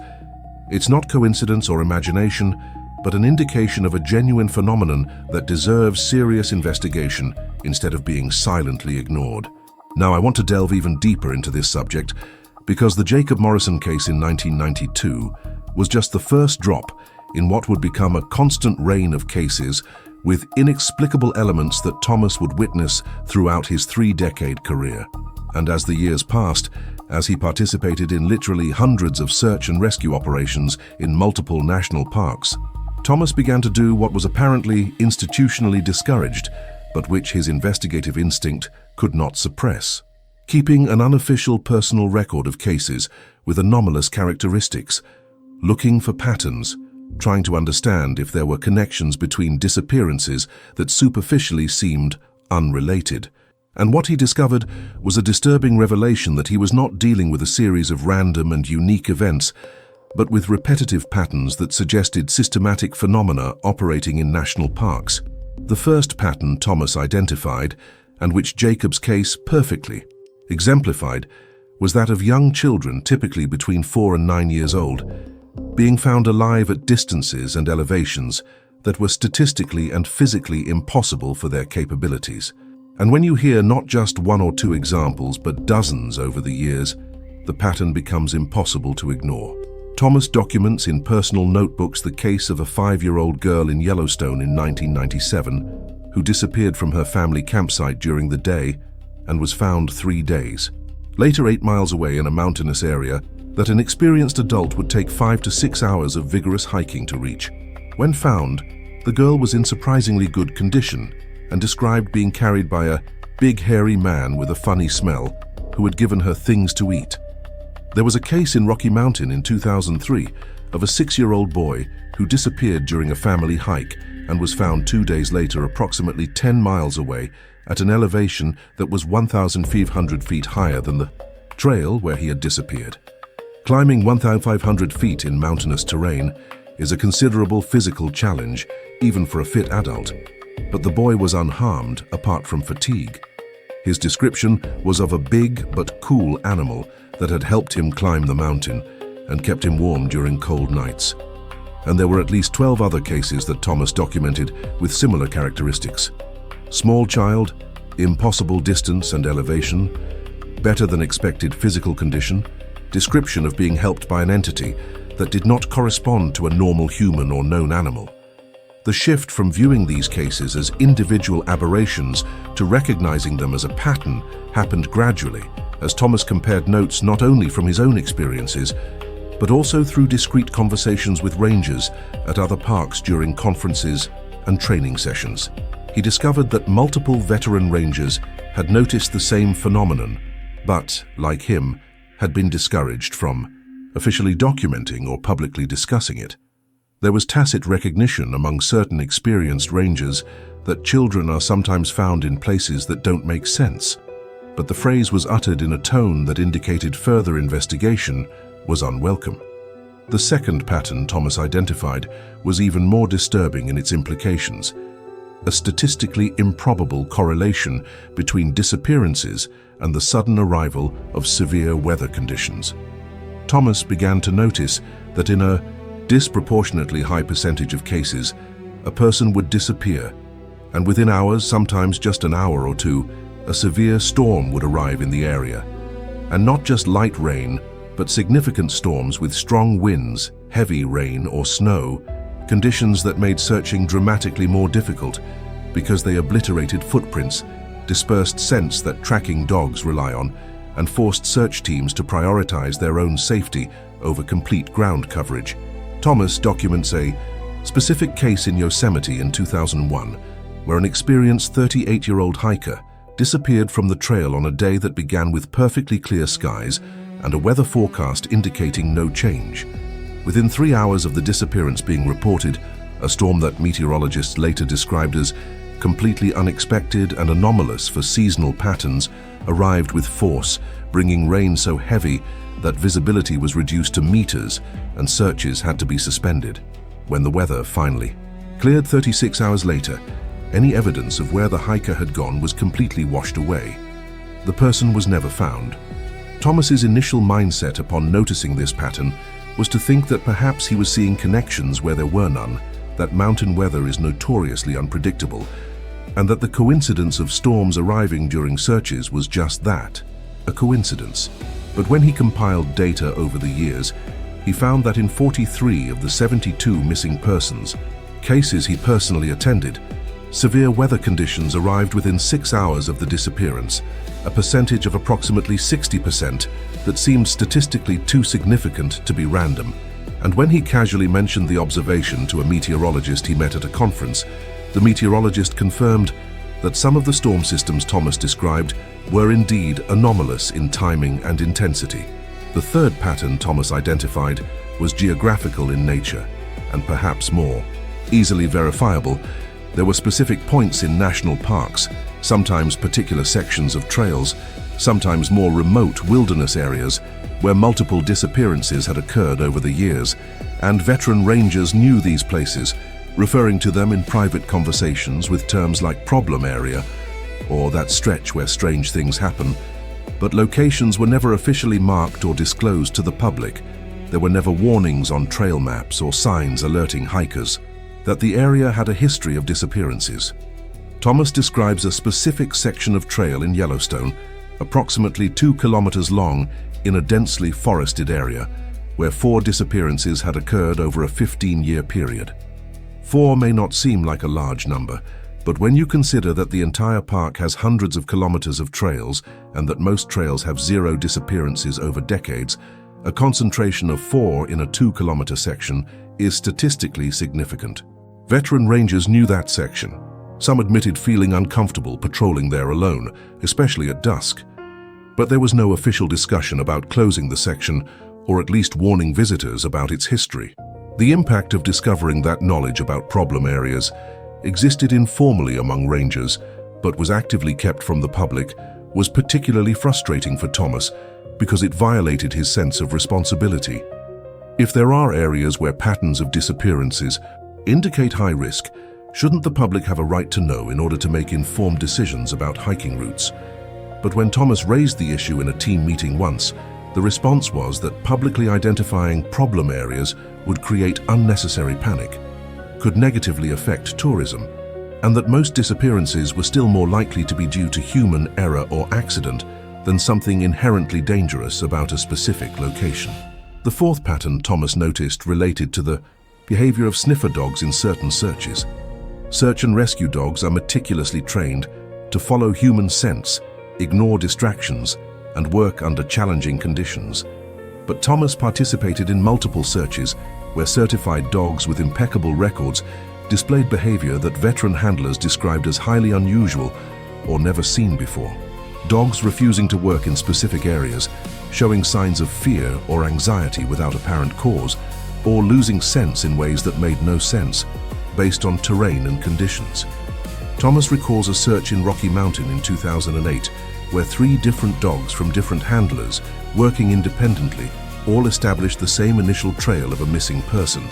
it's not coincidence or imagination, but an indication of a genuine phenomenon that deserves serious investigation instead of being silently ignored. Now, I want to delve even deeper into this subject because the Jacob Morrison case in 1992 was just the first drop in what would become a constant rain of cases with inexplicable elements that Thomas would witness throughout his 3-decade career. And as the years passed, as he participated in literally hundreds of search and rescue operations in multiple national parks, Thomas began to do what was apparently institutionally discouraged, but which his investigative instinct could not suppress: keeping an unofficial personal record of cases with anomalous characteristics, looking for patterns, trying to understand if there were connections between disappearances that superficially seemed unrelated. And what he discovered was a disturbing revelation that he was not dealing with a series of random and unique events, but with repetitive patterns that suggested systematic phenomena operating in national parks. The first pattern Thomas identified, and which Jacob's case perfectly exemplified, was that of young children, typically between 4 and 9 years old, being found alive at distances and elevations that were statistically and physically impossible for their capabilities. And when you hear not just 1 or 2 examples, but dozens over the years, the pattern becomes impossible to ignore. Thomas documents in personal notebooks the case of a 5-year-old girl in Yellowstone in 1997 who disappeared from her family campsite during the day and was found 3 days later 8 miles away in a mountainous area that an experienced adult would take 5 to 6 hours of vigorous hiking to reach. When found, the girl was in surprisingly good condition and described being carried by a big hairy man with a funny smell who had given her things to eat. There was a case in Rocky Mountain in 2003 of a 6-year-old boy who disappeared during a family hike and was found 2 days later approximately 10 miles away at an elevation that was 1,500 feet higher than the trail where he had disappeared. Climbing 1,500 feet in mountainous terrain is a considerable physical challenge, even for a fit adult. But the boy was unharmed apart from fatigue. His description was of a big but cool animal that had helped him climb the mountain and kept him warm during cold nights. And there were at least 12 other cases that Thomas documented with similar characteristics. Small child, impossible distance and elevation, better than expected physical condition, description of being helped by an entity that did not correspond to a normal human or known animal. The shift from viewing these cases as individual aberrations to recognizing them as a pattern happened gradually, as Thomas compared notes not only from his own experiences, but also through discreet conversations with rangers at other parks during conferences and training sessions. He discovered that multiple veteran rangers had noticed the same phenomenon, but, like him, had been discouraged from officially documenting or publicly discussing it. There was tacit recognition among certain experienced rangers that children are sometimes found in places that don't make sense, but the phrase was uttered in a tone that indicated further investigation was unwelcome. The second pattern Thomas identified was even more disturbing in its implications: a statistically improbable correlation between disappearances and the sudden arrival of severe weather conditions. Thomas began to notice that in a disproportionately high percentage of cases, a person would disappear, and within hours, sometimes just an hour or two, a severe storm would arrive in the area. And not just light rain, but significant storms with strong winds, heavy rain or snow, conditions that made searching dramatically more difficult, because they obliterated footprints, dispersed scents that tracking dogs rely on, and forced search teams to prioritize their own safety over complete ground coverage. Thomas documents a specific case in Yosemite in 2001, where an experienced 38-year-old hiker disappeared from the trail on a day that began with perfectly clear skies and a weather forecast indicating no change. Within 3 hours of the disappearance being reported, a storm that meteorologists later described as completely unexpected and anomalous for seasonal patterns arrived with force, bringing rain so heavy that visibility was reduced to meters and searches had to be suspended. When the weather finally cleared 36 hours later, any evidence of where the hiker had gone was completely washed away. The person was never found. Thomas's initial mindset upon noticing this pattern was to think that perhaps he was seeing connections where there were none, that mountain weather is notoriously unpredictable, and that the coincidence of storms arriving during searches was just that, a coincidence. But when he compiled data over the years, he found that in 43 of the 72 missing persons, cases he personally attended, severe weather conditions arrived within 6 hours of the disappearance, a percentage of approximately 60% that seemed statistically too significant to be random. And when he casually mentioned the observation to a meteorologist he met at a conference, the meteorologist confirmed that some of the storm systems Thomas described were indeed anomalous in timing and intensity. The third pattern Thomas identified was geographical in nature, and perhaps more easily verifiable. There were specific points in national parks, sometimes particular sections of trails, sometimes more remote wilderness areas, where multiple disappearances had occurred over the years, and veteran rangers knew these places, referring to them in private conversations with terms like problem area, or that stretch where strange things happen. But locations were never officially marked or disclosed to the public. There were never warnings on trail maps or signs alerting hikers that the area had a history of disappearances. Thomas describes a specific section of trail in Yellowstone, approximately 2 kilometers long, in a densely forested area, where 4 disappearances had occurred over a 15-year period. 4 may not seem like a large number, but when you consider that the entire park has hundreds of kilometers of trails and that most trails have 0 disappearances over decades, a concentration of 4 in a 2-kilometer section is statistically significant. Veteran rangers knew that section. Some admitted feeling uncomfortable patrolling there alone, especially at dusk. But there was no official discussion about closing the section, or at least warning visitors about its history. The impact of discovering that knowledge about problem areas existed informally among rangers, but was actively kept from the public, was particularly frustrating for Thomas because it violated his sense of responsibility. If there are areas where patterns of disappearances indicate high risk, shouldn't the public have a right to know in order to make informed decisions about hiking routes? But when Thomas raised the issue in a team meeting once, the response was that publicly identifying problem areas would create unnecessary panic, could negatively affect tourism, and that most disappearances were still more likely to be due to human error or accident than something inherently dangerous about a specific location. The fourth pattern Thomas noticed related to the behavior of sniffer dogs in certain searches. Search and rescue dogs are meticulously trained to follow human scents, ignore distractions, and work under challenging conditions. But Thomas participated in multiple searches where certified dogs with impeccable records displayed behavior that veteran handlers described as highly unusual or never seen before. Dogs refusing to work in specific areas, showing signs of fear or anxiety without apparent cause, or losing sense in ways that made no sense, based on terrain and conditions. Thomas recalls a search in Rocky Mountain in 2008, where 3 different dogs from different handlers, working independently, all established the same initial trail of a missing person,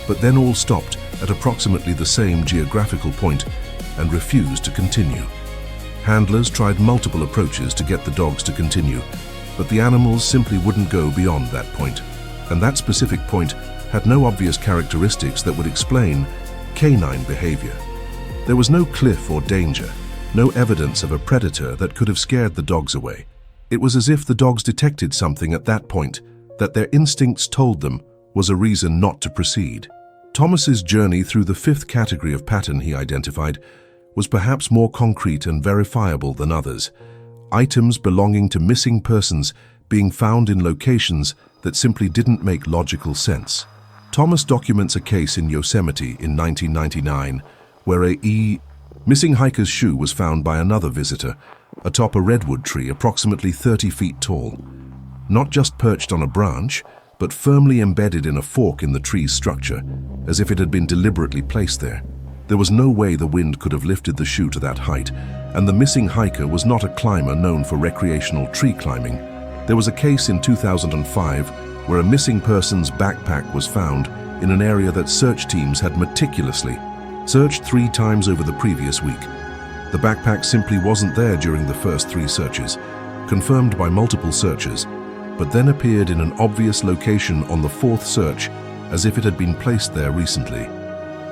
but then all stopped at approximately the same geographical point and refused to continue. Handlers tried multiple approaches to get the dogs to continue, but the animals simply wouldn't go beyond that point, and that specific point had no obvious characteristics that would explain canine behavior. There was no cliff or danger, no evidence of a predator that could have scared the dogs away. It was as if the dogs detected something at that point that their instincts told them was a reason not to proceed. Thomas's journey through the 5th category of pattern he identified was perhaps more concrete and verifiable than others. Items belonging to missing persons being found in locations that simply didn't make logical sense. Thomas documents a case in Yosemite in 1999 where a missing hiker's shoe was found by another visitor atop a redwood tree approximately 30 feet tall. Not just perched on a branch, but firmly embedded in a fork in the tree's structure, as if it had been deliberately placed there. There was no way the wind could have lifted the shoe to that height, and the missing hiker was not a climber known for recreational tree climbing. There was a case in 2005 where a missing person's backpack was found in an area that search teams had meticulously searched 3 times over the previous week. The backpack simply wasn't there during the first 3 searches, confirmed by multiple searchers, but then appeared in an obvious location on the 4th search as if it had been placed there recently.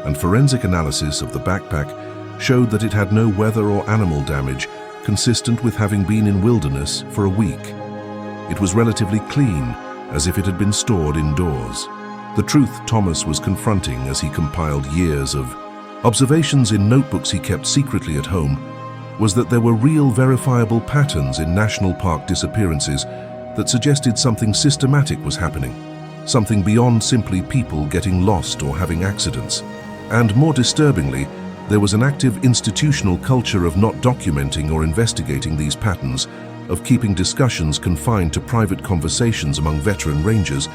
And forensic analysis of the backpack showed that it had no weather or animal damage consistent with having been in wilderness for a week. It was relatively clean, as if it had been stored indoors. The truth Thomas was confronting as he compiled years of observations in notebooks he kept secretly at home was that there were real verifiable patterns in national park disappearances that suggested something systematic was happening, something beyond simply people getting lost or having accidents. And more disturbingly, there was an active institutional culture of not documenting or investigating these patterns, of keeping discussions confined to private conversations among veteran rangers,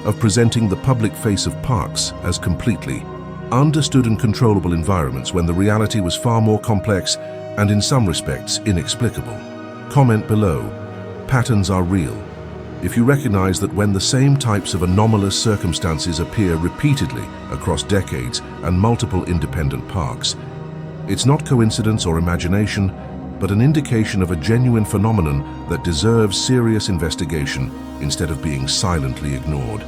of presenting the public face of parks as completely understood and controllable environments when the reality was far more complex and in some respects inexplicable. Comment below. Patterns are real. If you recognize that when the same types of anomalous circumstances appear repeatedly across decades and multiple independent parks, it's not coincidence or imagination, but an indication of a genuine phenomenon that deserves serious investigation instead of being silently ignored.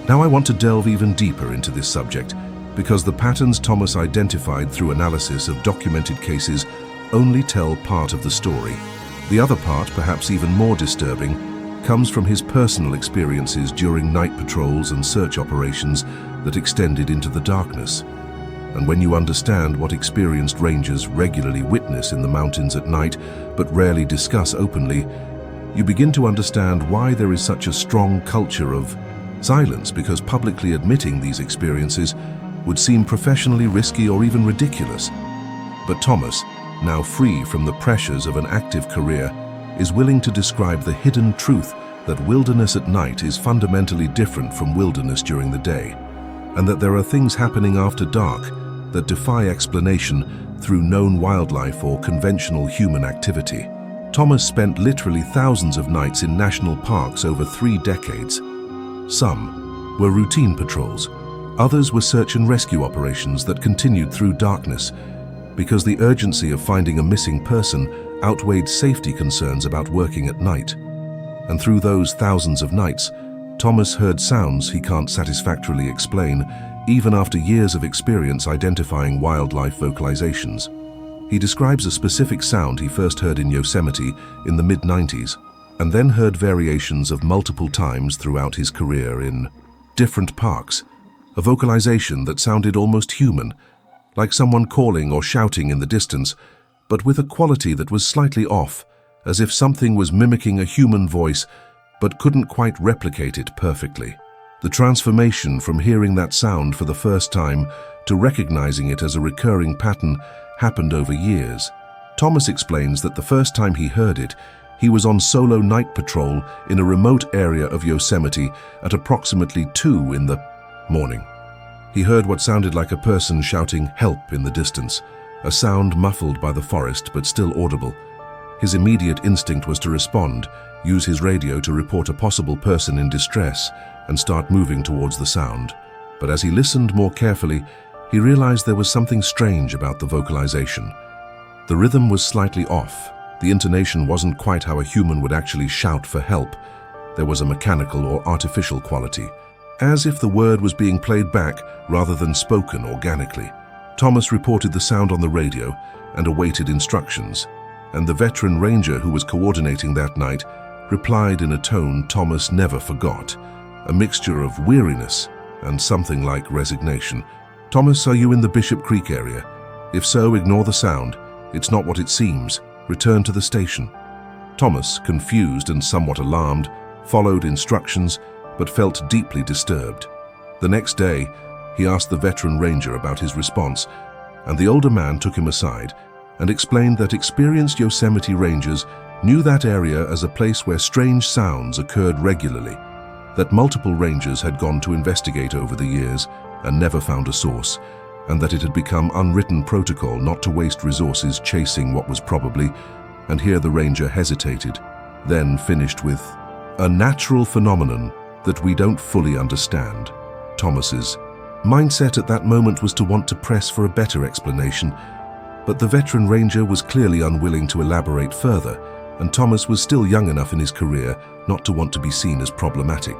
Now I want to delve even deeper into this subject, because the patterns Thomas identified through analysis of documented cases only tell part of the story. The other part, perhaps even more disturbing, comes from his personal experiences during night patrols and search operations that extended into the darkness. And when you understand what experienced rangers regularly witness in the mountains at night, but rarely discuss openly, you begin to understand why there is such a strong culture of silence, because publicly admitting these experiences would seem professionally risky or even ridiculous. But Thomas, now free from the pressures of an active career, is willing to describe the hidden truth that wilderness at night is fundamentally different from wilderness during the day, and that there are things happening after dark that defy explanation through known wildlife or conventional human activity. Thomas spent literally thousands of nights in national parks over 3 decades. Some were routine patrols, others were search and rescue operations that continued through darkness, because the urgency of finding a missing person outweighed safety concerns about working at night. And through those thousands of nights, Thomas heard sounds he can't satisfactorily explain, even after years of experience identifying wildlife vocalizations. He describes a specific sound he first heard in Yosemite in the mid-90s, and then heard variations of multiple times throughout his career in different parks, a vocalization that sounded almost human, like someone calling or shouting in the distance, but with a quality that was slightly off, as if something was mimicking a human voice but couldn't quite replicate it perfectly. The transformation from hearing that sound for the first time to recognizing it as a recurring pattern happened over years. Thomas explains that the first time he heard it, he was on solo night patrol in a remote area of Yosemite at approximately 2 in the morning. He heard what sounded like a person shouting "help" in the distance, a sound muffled by the forest but still audible. His immediate instinct was to respond, use his radio to report a possible person in distress, and start moving towards the sound. But as he listened more carefully, he realized there was something strange about the vocalization. The rhythm was slightly off. The intonation wasn't quite how a human would actually shout for help. There was a mechanical or artificial quality, as if the word was being played back rather than spoken organically. Thomas reported the sound on the radio and awaited instructions, and the veteran ranger who was coordinating that night replied in a tone Thomas never forgot, a mixture of weariness and something like resignation. "Thomas, are you in the Bishop Creek area? If so, ignore the sound. It's not what it seems. Return to the station." Thomas, confused and somewhat alarmed, followed instructions but felt deeply disturbed. The next day, he asked the veteran ranger about his response, and the older man took him aside and explained that experienced Yosemite rangers knew that area as a place where strange sounds occurred regularly, that multiple rangers had gone to investigate over the years and never found a source, and that it had become unwritten protocol not to waste resources chasing what was probably, and here the ranger hesitated, then finished with, "a natural phenomenon that we don't fully understand." Thomas's mindset at that moment was to want to press for a better explanation, but the veteran ranger was clearly unwilling to elaborate further, and Thomas was still young enough in his career not to want to be seen as problematic.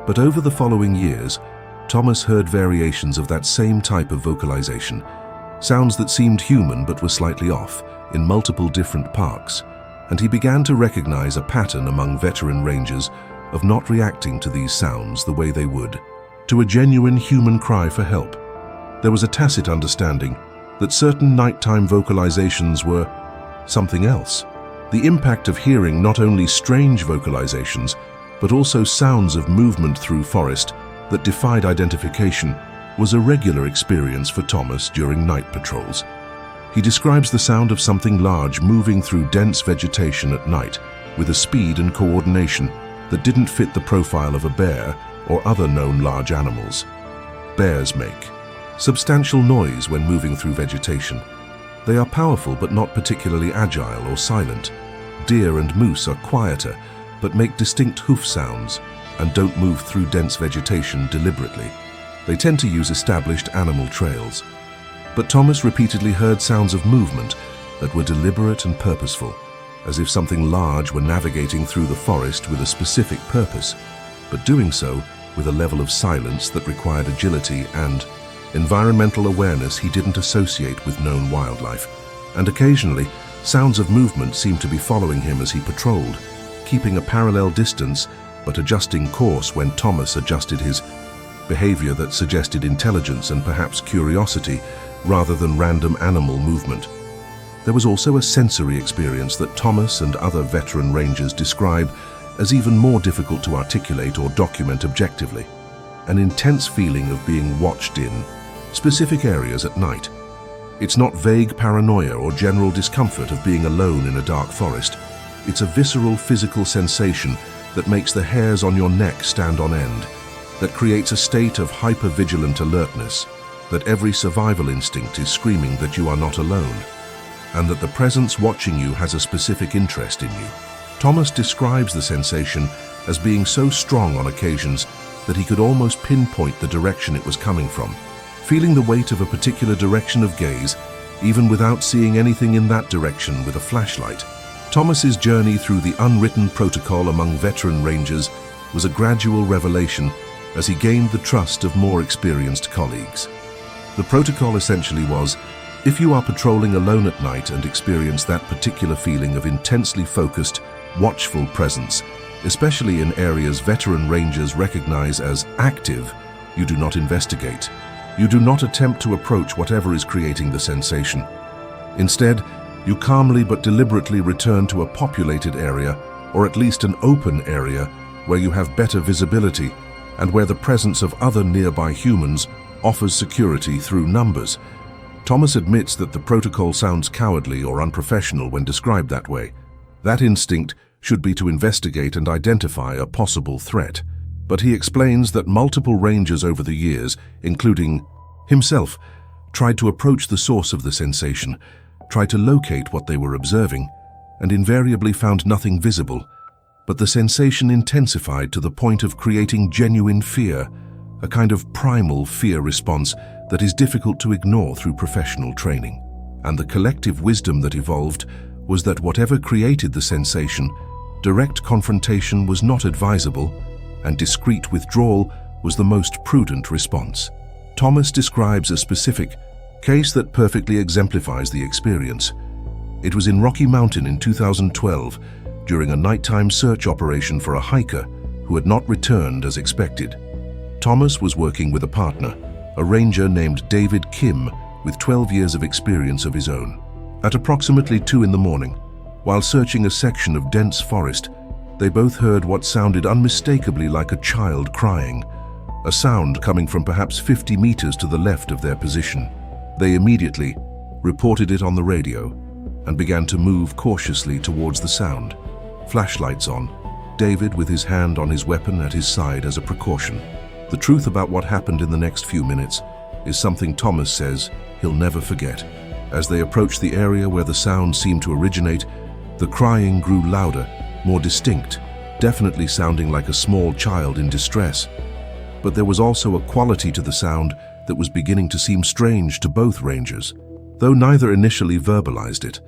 But over the following years, Thomas heard variations of that same type of vocalization, sounds that seemed human but were slightly off, in multiple different parks, and he began to recognize a pattern among veteran rangers of not reacting to these sounds the way they would to a genuine human cry for help. There was a tacit understanding that certain nighttime vocalizations were something else. The impact of hearing not only strange vocalizations, but also sounds of movement through forest that defied identification was a regular experience for Thomas during night patrols. He describes the sound of something large moving through dense vegetation at night with a speed and coordination that didn't fit the profile of a bear or other known large animals. Bears make substantial noise when moving through vegetation. They are powerful but not particularly agile or silent. Deer and moose are quieter but make distinct hoof sounds and don't move through dense vegetation deliberately. They tend to use established animal trails. But Thomas repeatedly heard sounds of movement that were deliberate and purposeful, as if something large were navigating through the forest with a specific purpose, but doing so with a level of silence that required agility and environmental awareness he didn't associate with known wildlife. And occasionally, sounds of movement seemed to be following him as he patrolled, keeping a parallel distance but adjusting course when Thomas adjusted his behavior that suggested intelligence and perhaps curiosity rather than random animal movement. There was also a sensory experience that Thomas and other veteran rangers describe as even more difficult to articulate or document objectively. An intense feeling of being watched in specific areas at night. It's not vague paranoia or general discomfort of being alone in a dark forest. It's a visceral physical sensation that makes the hairs on your neck stand on end, that creates a state of hyper-vigilant alertness, that every survival instinct is screaming that you are not alone, and that the presence watching you has a specific interest in you. Thomas describes the sensation as being so strong on occasions that he could almost pinpoint the direction it was coming from, feeling the weight of a particular direction of gaze, even without seeing anything in that direction with a flashlight. Thomas's journey through the unwritten protocol among veteran rangers was a gradual revelation as he gained the trust of more experienced colleagues. The protocol essentially was, if you are patrolling alone at night and experience that particular feeling of intensely focused, watchful presence, especially in areas veteran rangers recognize as active, you do not investigate. You do not attempt to approach whatever is creating the sensation. Instead, you calmly but deliberately return to a populated area, or at least an open area, where you have better visibility and where the presence of other nearby humans offers security through numbers. Thomas admits that the protocol sounds cowardly or unprofessional when described that way. That instinct should be to investigate and identify a possible threat. But he explains that multiple rangers over the years, including himself, tried to approach the source of the sensation, tried to locate what they were observing, and invariably found nothing visible. But the sensation intensified to the point of creating genuine fear, a kind of primal fear response that is difficult to ignore through professional training. And the collective wisdom that evolved was that whatever created the sensation, direct confrontation was not advisable, and discreet withdrawal was the most prudent response. Thomas describes a specific case that perfectly exemplifies the experience. It was in Rocky Mountain in 2012, during a nighttime search operation for a hiker who had not returned as expected. Thomas was working with a partner, a ranger named David Kim, with 12 years of experience of his own. At approximately 2 in the morning, while searching a section of dense forest, they both heard what sounded unmistakably like a child crying, a sound coming from perhaps 50 meters to the left of their position. They immediately reported it on the radio and began to move cautiously towards the sound, flashlights on, David with his hand on his weapon at his side as a precaution. The truth about what happened in the next few minutes is something Thomas says he'll never forget. As they approached the area where the sound seemed to originate, the crying grew louder, more distinct, definitely sounding like a small child in distress. But there was also a quality to the sound that was beginning to seem strange to both rangers, though neither initially verbalized it.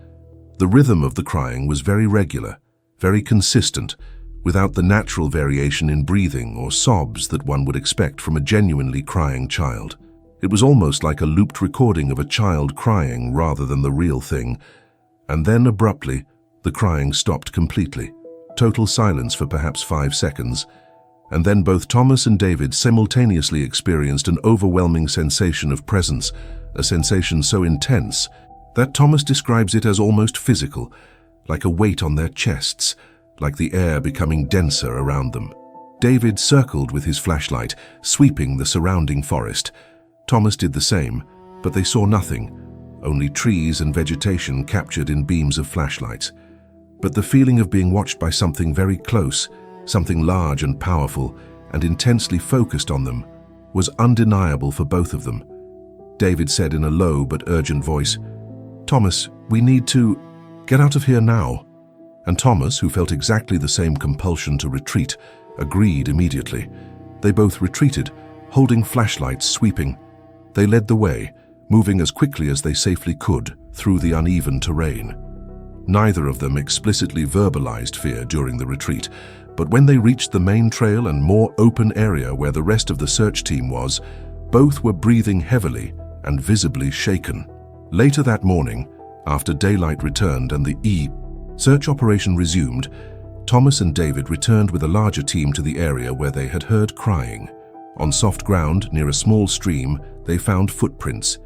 The rhythm of the crying was very regular, very consistent, without the natural variation in breathing or sobs that one would expect from a genuinely crying child. It was almost like a looped recording of a child crying rather than the real thing. And then abruptly, the crying stopped completely. Total silence for perhaps 5 seconds. And then both Thomas and David simultaneously experienced an overwhelming sensation of presence, a sensation so intense that Thomas describes it as almost physical, like a weight on their chests, like the air becoming denser around them. David circled with his flashlight, sweeping the surrounding forest. Thomas did the same, but they saw nothing, only trees and vegetation captured in beams of flashlights. But the feeling of being watched by something very close, something large and powerful, and intensely focused on them, was undeniable for both of them. David said in a low but urgent voice, "Thomas, we need to get out of here now." And Thomas, who felt exactly the same compulsion to retreat, agreed immediately. They both retreated, holding flashlights sweeping. They led the way, moving as quickly as they safely could through the uneven terrain. Neither of them explicitly verbalized fear during the retreat, but when they reached the main trail and more open area where the rest of the search team was, both were breathing heavily and visibly shaken. Later that morning, after daylight returned and the search operation resumed, Thomas and David returned with a larger team to the area where they had heard crying. On soft ground near a small stream, they found footprints.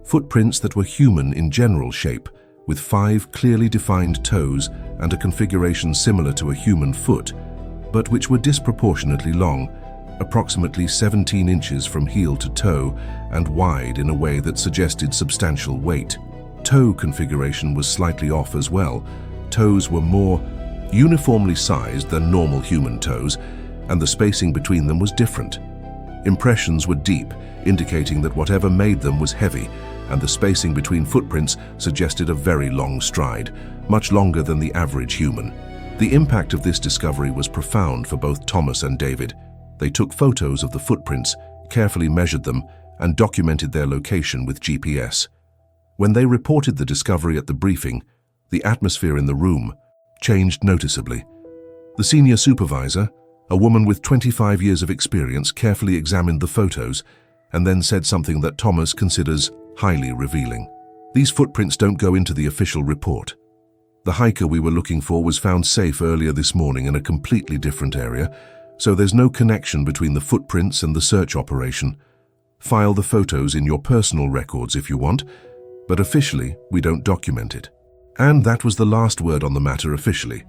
Footprints that were human in general shape, with 5 clearly defined toes and a configuration similar to a human foot, but which were disproportionately long, approximately 17 inches from heel to toe and wide in a way that suggested substantial weight. Toe configuration was slightly off as well. Toes were more uniformly sized than normal human toes, and the spacing between them was different. Impressions were deep, indicating that whatever made them was heavy, and the spacing between footprints suggested a very long stride, much longer than the average human. The impact of this discovery was profound for both Thomas and David. They took photos of the footprints, carefully measured them, and documented their location with GPS. When they reported the discovery at the briefing, the atmosphere in the room changed noticeably. The senior supervisor, a woman with 25 years of experience, carefully examined the photos and then said something that Thomas considers highly revealing. "These footprints don't go into the official report. The hiker we were looking for was found safe earlier this morning in a completely different area, so there's no connection between the footprints and the search operation. File the photos in your personal records if you want, but officially we don't document it." And that was the last word on the matter officially.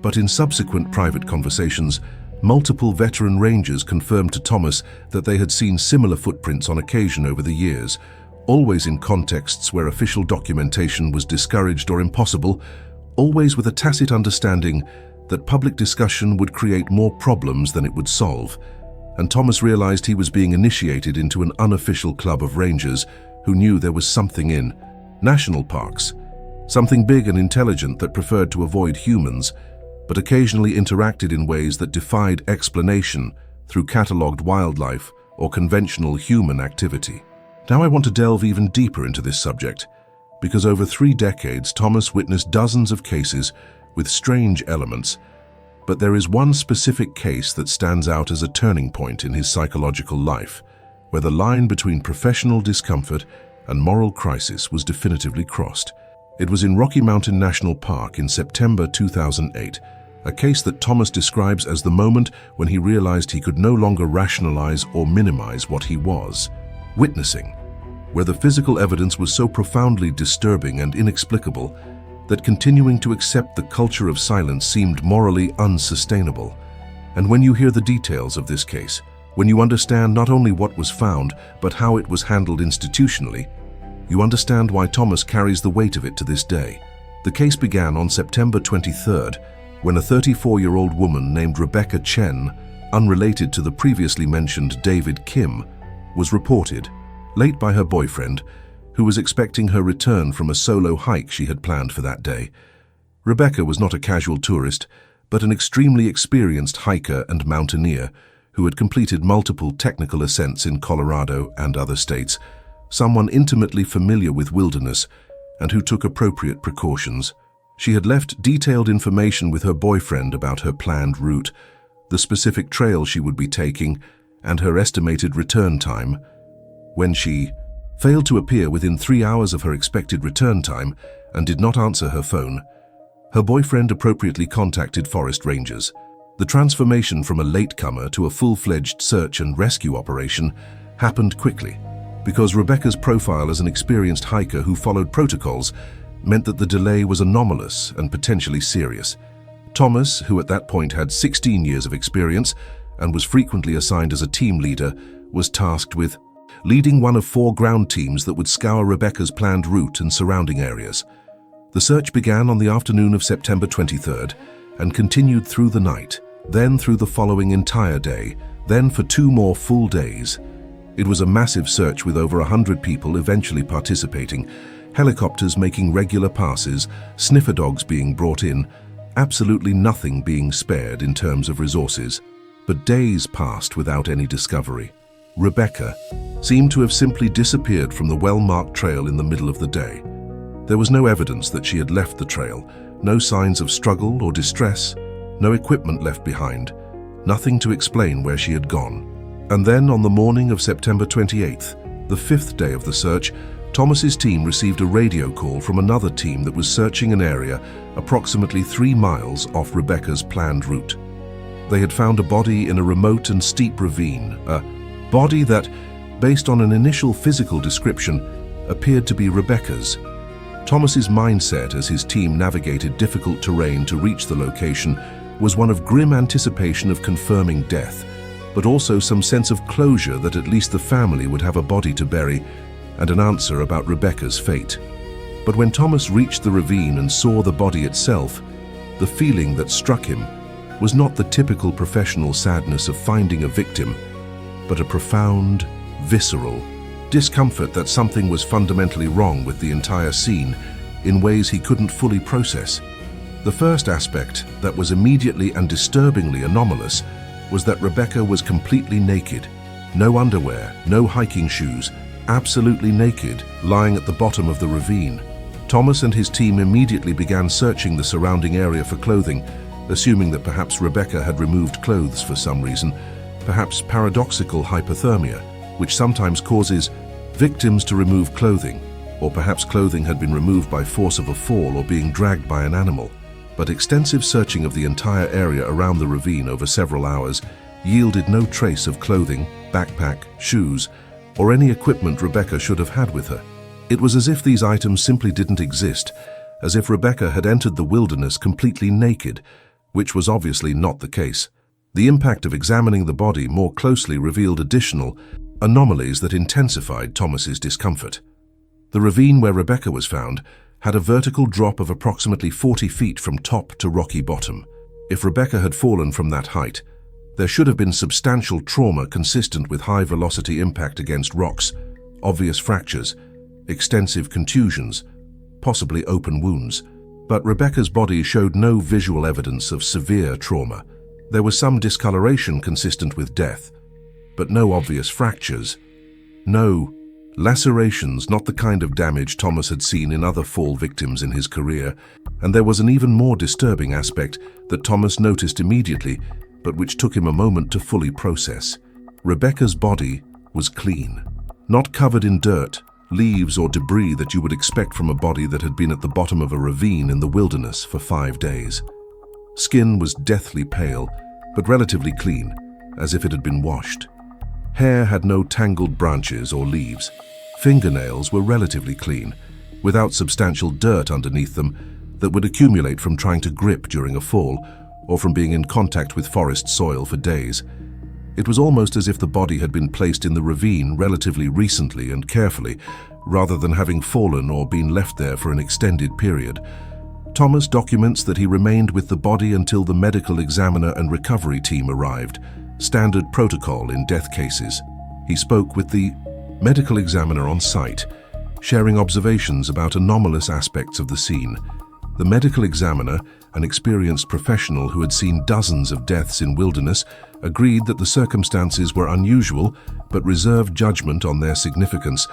But in subsequent private conversations, multiple veteran rangers confirmed to Thomas that they had seen similar footprints on occasion over the years, always in contexts where official documentation was discouraged or impossible, always with a tacit understanding that public discussion would create more problems than it would solve. And Thomas realized he was being initiated into an unofficial club of rangers who knew there was something in national parks, something big and intelligent that preferred to avoid humans, but occasionally interacted in ways that defied explanation through catalogued wildlife or conventional human activity. Now I want to delve even deeper into this subject, because over 3 decades Thomas witnessed dozens of cases with strange elements, but there is one specific case that stands out as a turning point in his psychological life, where the line between professional discomfort and moral crisis was definitively crossed. It was in Rocky Mountain National Park in September 2008, a case that Thomas describes as the moment when he realized he could no longer rationalize or minimize what he was witnessing. where the physical evidence was so profoundly disturbing and inexplicable that continuing to accept the culture of silence seemed morally unsustainable. And when you hear the details of this case, when you understand not only what was found, but how it was handled institutionally, you understand why Thomas carries the weight of it to this day. The case began on September 23rd, when a 34-year-old woman named Rebecca Chen, unrelated to the previously mentioned David Kim, was reported late by her boyfriend, who was expecting her return from a solo hike she had planned for that day. Rebecca was not a casual tourist, but an extremely experienced hiker and mountaineer who had completed multiple technical ascents in Colorado and other states, someone intimately familiar with wilderness and who took appropriate precautions. She had left detailed information with her boyfriend about her planned route, the specific trail she would be taking, and her estimated return time. When she failed to appear within 3 hours of her expected return time and did not answer her phone, her boyfriend appropriately contacted forest rangers. The transformation from a latecomer to a full-fledged search and rescue operation happened quickly, because Rebecca's profile as an experienced hiker who followed protocols meant that the delay was anomalous and potentially serious. Thomas, who at that point had 16 years of experience and was frequently assigned as a team leader, was tasked with leading one of 4 ground teams that would scour Rebecca's planned route and surrounding areas. The search began on the afternoon of September 23rd and continued through the night, then through the following entire day, then for 2 more full days. It was a massive search with over 100 people eventually participating, helicopters making regular passes, sniffer dogs being brought in, absolutely nothing being spared in terms of resources. But days passed without any discovery. Rebecca seemed to have simply disappeared from the well-marked trail in the middle of the day. There was no evidence that she had left the trail, no signs of struggle or distress, no equipment left behind, nothing to explain where she had gone. And then on the morning of September 28th, the 5th day of the search, Thomas's team received a radio call from another team that was searching an area approximately 3 miles off Rebecca's planned route. They had found a body in a remote and steep ravine, a body that, based on an initial physical description, appeared to be Rebecca's. Thomas's mindset as his team navigated difficult terrain to reach the location was one of grim anticipation of confirming death, but also some sense of closure that at least the family would have a body to bury and an answer about Rebecca's fate. But when Thomas reached the ravine and saw the body itself, the feeling that struck him was not the typical professional sadness of finding a victim, but a profound, visceral discomfort that something was fundamentally wrong with the entire scene in ways he couldn't fully process. The first aspect that was immediately and disturbingly anomalous was that Rebecca was completely naked. No underwear, no hiking shoes, absolutely naked, lying at the bottom of the ravine. Thomas and his team immediately began searching the surrounding area for clothing, assuming that perhaps Rebecca had removed clothes for some reason, perhaps paradoxical hypothermia, which sometimes causes victims to remove clothing, or perhaps clothing had been removed by force of a fall or being dragged by an animal. But extensive searching of the entire area around the ravine over several hours yielded no trace of clothing, backpack, shoes, or any equipment Rebecca should have had with her. It was as if these items simply didn't exist, as if Rebecca had entered the wilderness completely naked, which was obviously not the case. The impact of examining the body more closely revealed additional anomalies that intensified Thomas's discomfort. The ravine where Rebecca was found had a vertical drop of approximately 40 feet from top to rocky bottom. If Rebecca had fallen from that height, there should have been substantial trauma consistent with high-velocity impact against rocks, obvious fractures, extensive contusions, possibly open wounds. But Rebecca's body showed no visual evidence of severe trauma. There was some discoloration consistent with death, but no obvious fractures, no lacerations, not the kind of damage Thomas had seen in other fall victims in his career. And there was an even more disturbing aspect that Thomas noticed immediately, but which took him a moment to fully process. Rebecca's body was clean, not covered in dirt, leaves, or debris that you would expect from a body that had been at the bottom of a ravine in the wilderness for 5 days. Skin was deathly pale, but relatively clean, as if it had been washed. Hair had no tangled branches or leaves. Fingernails were relatively clean, without substantial dirt underneath them that would accumulate from trying to grip during a fall or from being in contact with forest soil for days. It was almost as if the body had been placed in the ravine relatively recently and carefully, rather than having fallen or been left there for an extended period. Thomas documents that he remained with the body until the medical examiner and recovery team arrived, standard protocol in death cases. He spoke with the medical examiner on site, sharing observations about anomalous aspects of the scene. The medical examiner, an experienced professional who had seen dozens of deaths in wilderness, agreed that the circumstances were unusual but reserved judgment on their significance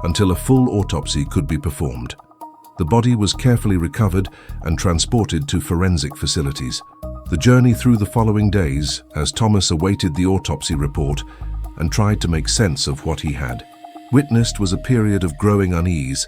until a full autopsy could be performed. The body was carefully recovered and transported to forensic facilities. The journey through the following days, as Thomas awaited the autopsy report and tried to make sense of what he had witnessed, was a period of growing unease.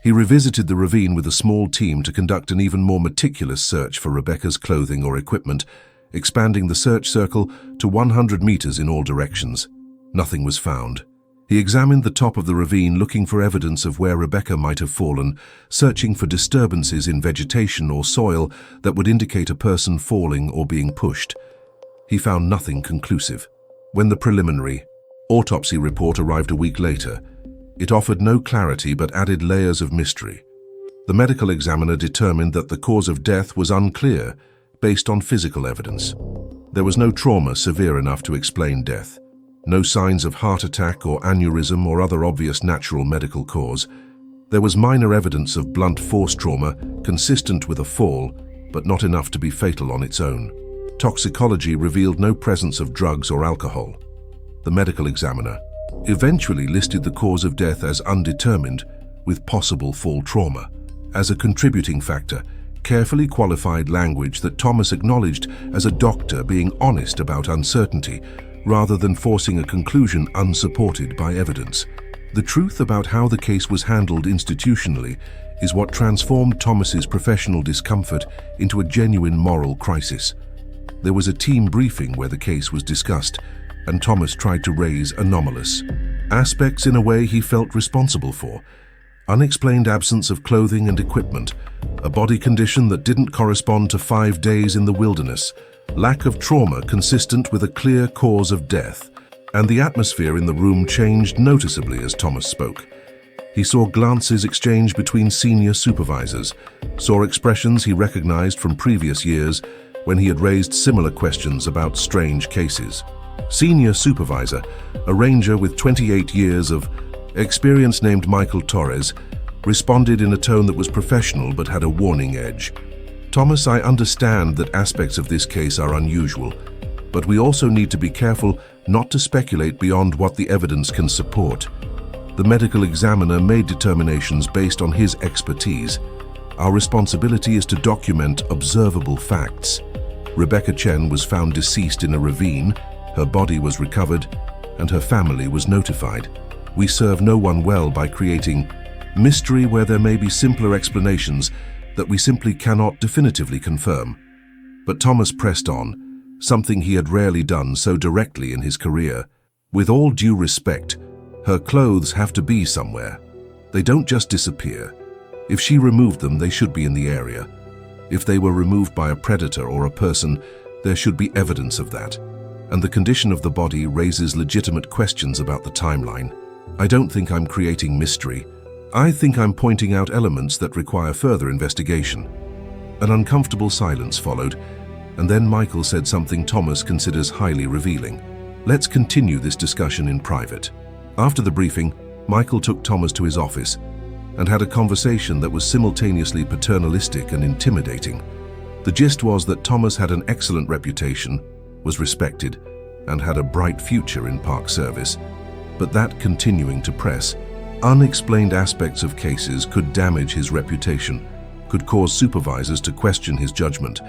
He revisited the ravine with a small team to conduct an even more meticulous search for Rebecca's clothing or equipment, expanding the search circle to 100 meters in all directions. Nothing was found. He examined the top of the ravine looking for evidence of where Rebecca might have fallen, searching for disturbances in vegetation or soil that would indicate a person falling or being pushed. He found nothing conclusive. When the preliminary autopsy report arrived a week later, it offered no clarity but added layers of mystery. The medical examiner determined that the cause of death was unclear based on physical evidence. There was no trauma severe enough to explain death. No signs of heart attack or aneurysm or other obvious natural medical cause. There was minor evidence of blunt force trauma consistent with a fall, but not enough to be fatal on its own. Toxicology revealed no presence of drugs or alcohol. The medical examiner eventually listed the cause of death as undetermined, with possible fall trauma. As a contributing factor, carefully qualified language that Thomas acknowledged as a doctor being honest about uncertainty, rather than forcing a conclusion unsupported by evidence. The truth about how the case was handled institutionally is what transformed Thomas's professional discomfort into a genuine moral crisis. There was a team briefing where the case was discussed, and Thomas tried to raise anomalous aspects in a way he felt responsible for. Unexplained absence of clothing and equipment, a body condition that didn't correspond to 5 days in the wilderness, lack of trauma consistent with a clear cause of death, and the atmosphere in the room changed noticeably as Thomas spoke. He saw glances exchanged between senior supervisors, saw expressions he recognized from previous years when he had raised similar questions about strange cases. Senior supervisor, a ranger with 28 years of experience named Michael Torres, responded in a tone that was professional but had a warning edge. Thomas, I understand that aspects of this case are unusual, but we also need to be careful not to speculate beyond what the evidence can support. The medical examiner made determinations based on his expertise. Our responsibility is to document observable facts. Rebecca Chen was found deceased in a ravine, her body was recovered, and her family was notified. We serve no one well by creating mystery where there may be simpler explanations that we simply cannot definitively confirm. But Thomas pressed on, something he had rarely done so directly in his career. With all due respect, her clothes have to be somewhere. They don't just disappear. If she removed them, they should be in the area. If they were removed by a predator or a person, there should be evidence of that. And the condition of the body raises legitimate questions about the timeline. I don't think I'm creating mystery. I think I'm pointing out elements that require further investigation. An uncomfortable silence followed, and then Michael said something Thomas considers highly revealing. Let's continue this discussion in private. After the briefing, Michael took Thomas to his office and had a conversation that was simultaneously paternalistic and intimidating. The gist was that Thomas had an excellent reputation, was respected, and had a bright future in park service, but that continuing to press unexplained aspects of cases could damage his reputation, could cause supervisors to question his judgment,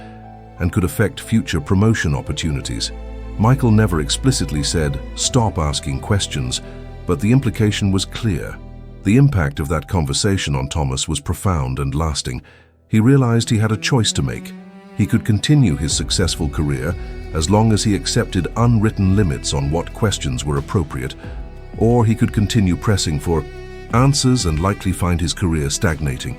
and could affect future promotion opportunities. Michael never explicitly said, "Stop asking questions," but the implication was clear. The impact of that conversation on Thomas was profound and lasting. He realized he had a choice to make. He could continue his successful career as long as he accepted unwritten limits on what questions were appropriate, or he could continue pressing for answers and likely find his career stagnating.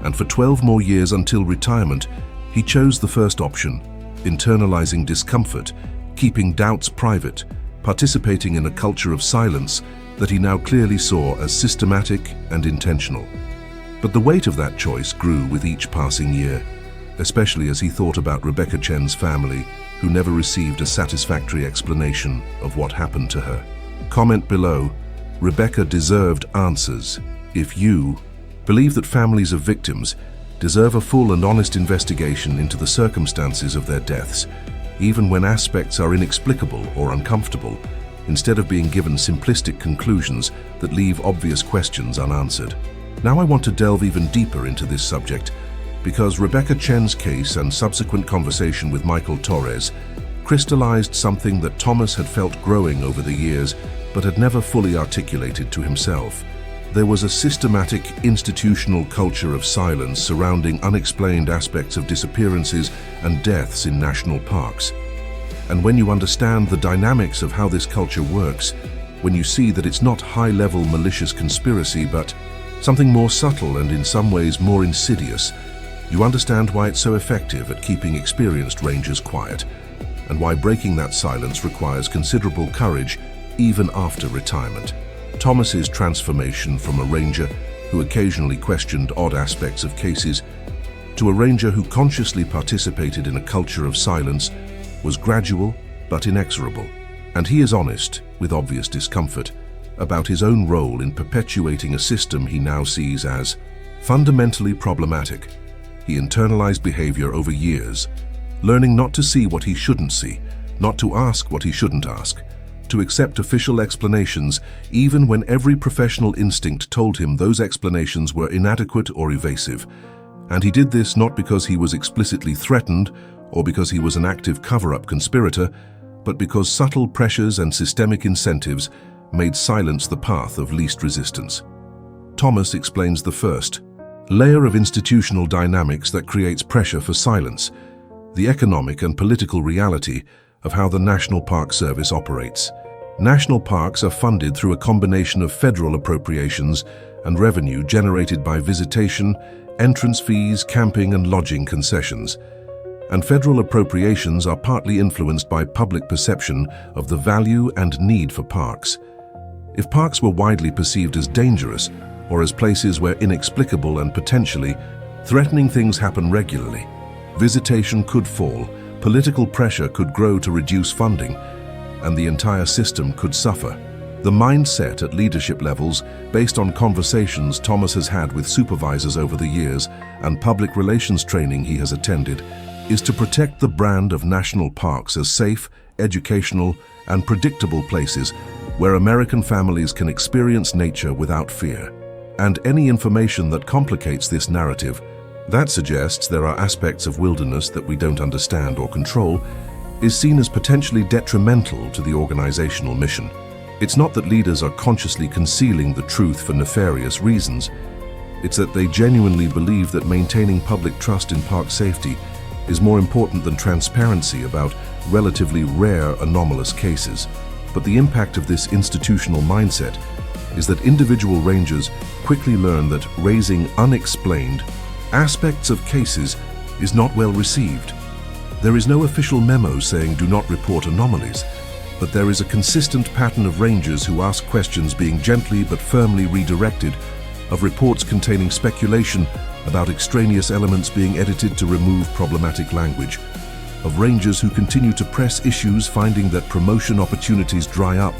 And for 12 more years until retirement, he chose the first option, internalizing discomfort, keeping doubts private, participating in a culture of silence that he now clearly saw as systematic and intentional. But the weight of that choice grew with each passing year, especially as he thought about Rebecca Chen's family, who never received a satisfactory explanation of what happened to her. Comment below, Rebecca deserved answers. If you believe that families of victims deserve a full and honest investigation into the circumstances of their deaths, even when aspects are inexplicable or uncomfortable, instead of being given simplistic conclusions that leave obvious questions unanswered. Now I want to delve even deeper into this subject, because Rebecca Chen's case and subsequent conversation with Michael Torres crystallized something that Thomas had felt growing over the years but had never fully articulated to himself. There was a systematic institutional culture of silence surrounding unexplained aspects of disappearances and deaths in national parks. And when you understand the dynamics of how this culture works, when you see that it's not high-level malicious conspiracy but something more subtle and in some ways more insidious, you understand why it's so effective at keeping experienced rangers quiet, and why breaking that silence requires considerable courage even after retirement. Thomas's transformation from a ranger who occasionally questioned odd aspects of cases to a ranger who consciously participated in a culture of silence was gradual but inexorable. And he is honest, with obvious discomfort, about his own role in perpetuating a system he now sees as fundamentally problematic. He internalized behavior over years, learning not to see what he shouldn't see, not to ask what he shouldn't ask, to accept official explanations even when every professional instinct told him those explanations were inadequate or evasive. And he did this not because he was explicitly threatened or because he was an active cover-up conspirator, but because subtle pressures and systemic incentives made silence the path of least resistance. Thomas explains the first layer of institutional dynamics that creates pressure for silence, the economic and political reality of how the National Park Service operates. National parks are funded through a combination of federal appropriations and revenue generated by visitation, entrance fees, camping and lodging concessions. And federal appropriations are partly influenced by public perception of the value and need for parks. If parks were widely perceived as dangerous, or as places where inexplicable and potentially threatening things happen regularly, visitation could fall, political pressure could grow to reduce funding, and the entire system could suffer. The mindset at leadership levels, based on conversations Thomas has had with supervisors over the years and public relations training he has attended, is to protect the brand of national parks as safe, educational, and predictable places where American families can experience nature without fear. And any information that complicates this narrative, that suggests there are aspects of wilderness that we don't understand or control, is seen as potentially detrimental to the organizational mission. It's not that leaders are consciously concealing the truth for nefarious reasons. It's that they genuinely believe that maintaining public trust in park safety is more important than transparency about relatively rare anomalous cases. But the impact of this institutional mindset is that individual rangers quickly learn that raising unexplained aspects of cases is not well received. There is no official memo saying do not report anomalies, but there is a consistent pattern of rangers who ask questions being gently but firmly redirected, of reports containing speculation about extraneous elements being edited to remove problematic language, of rangers who continue to press issues finding that promotion opportunities dry up,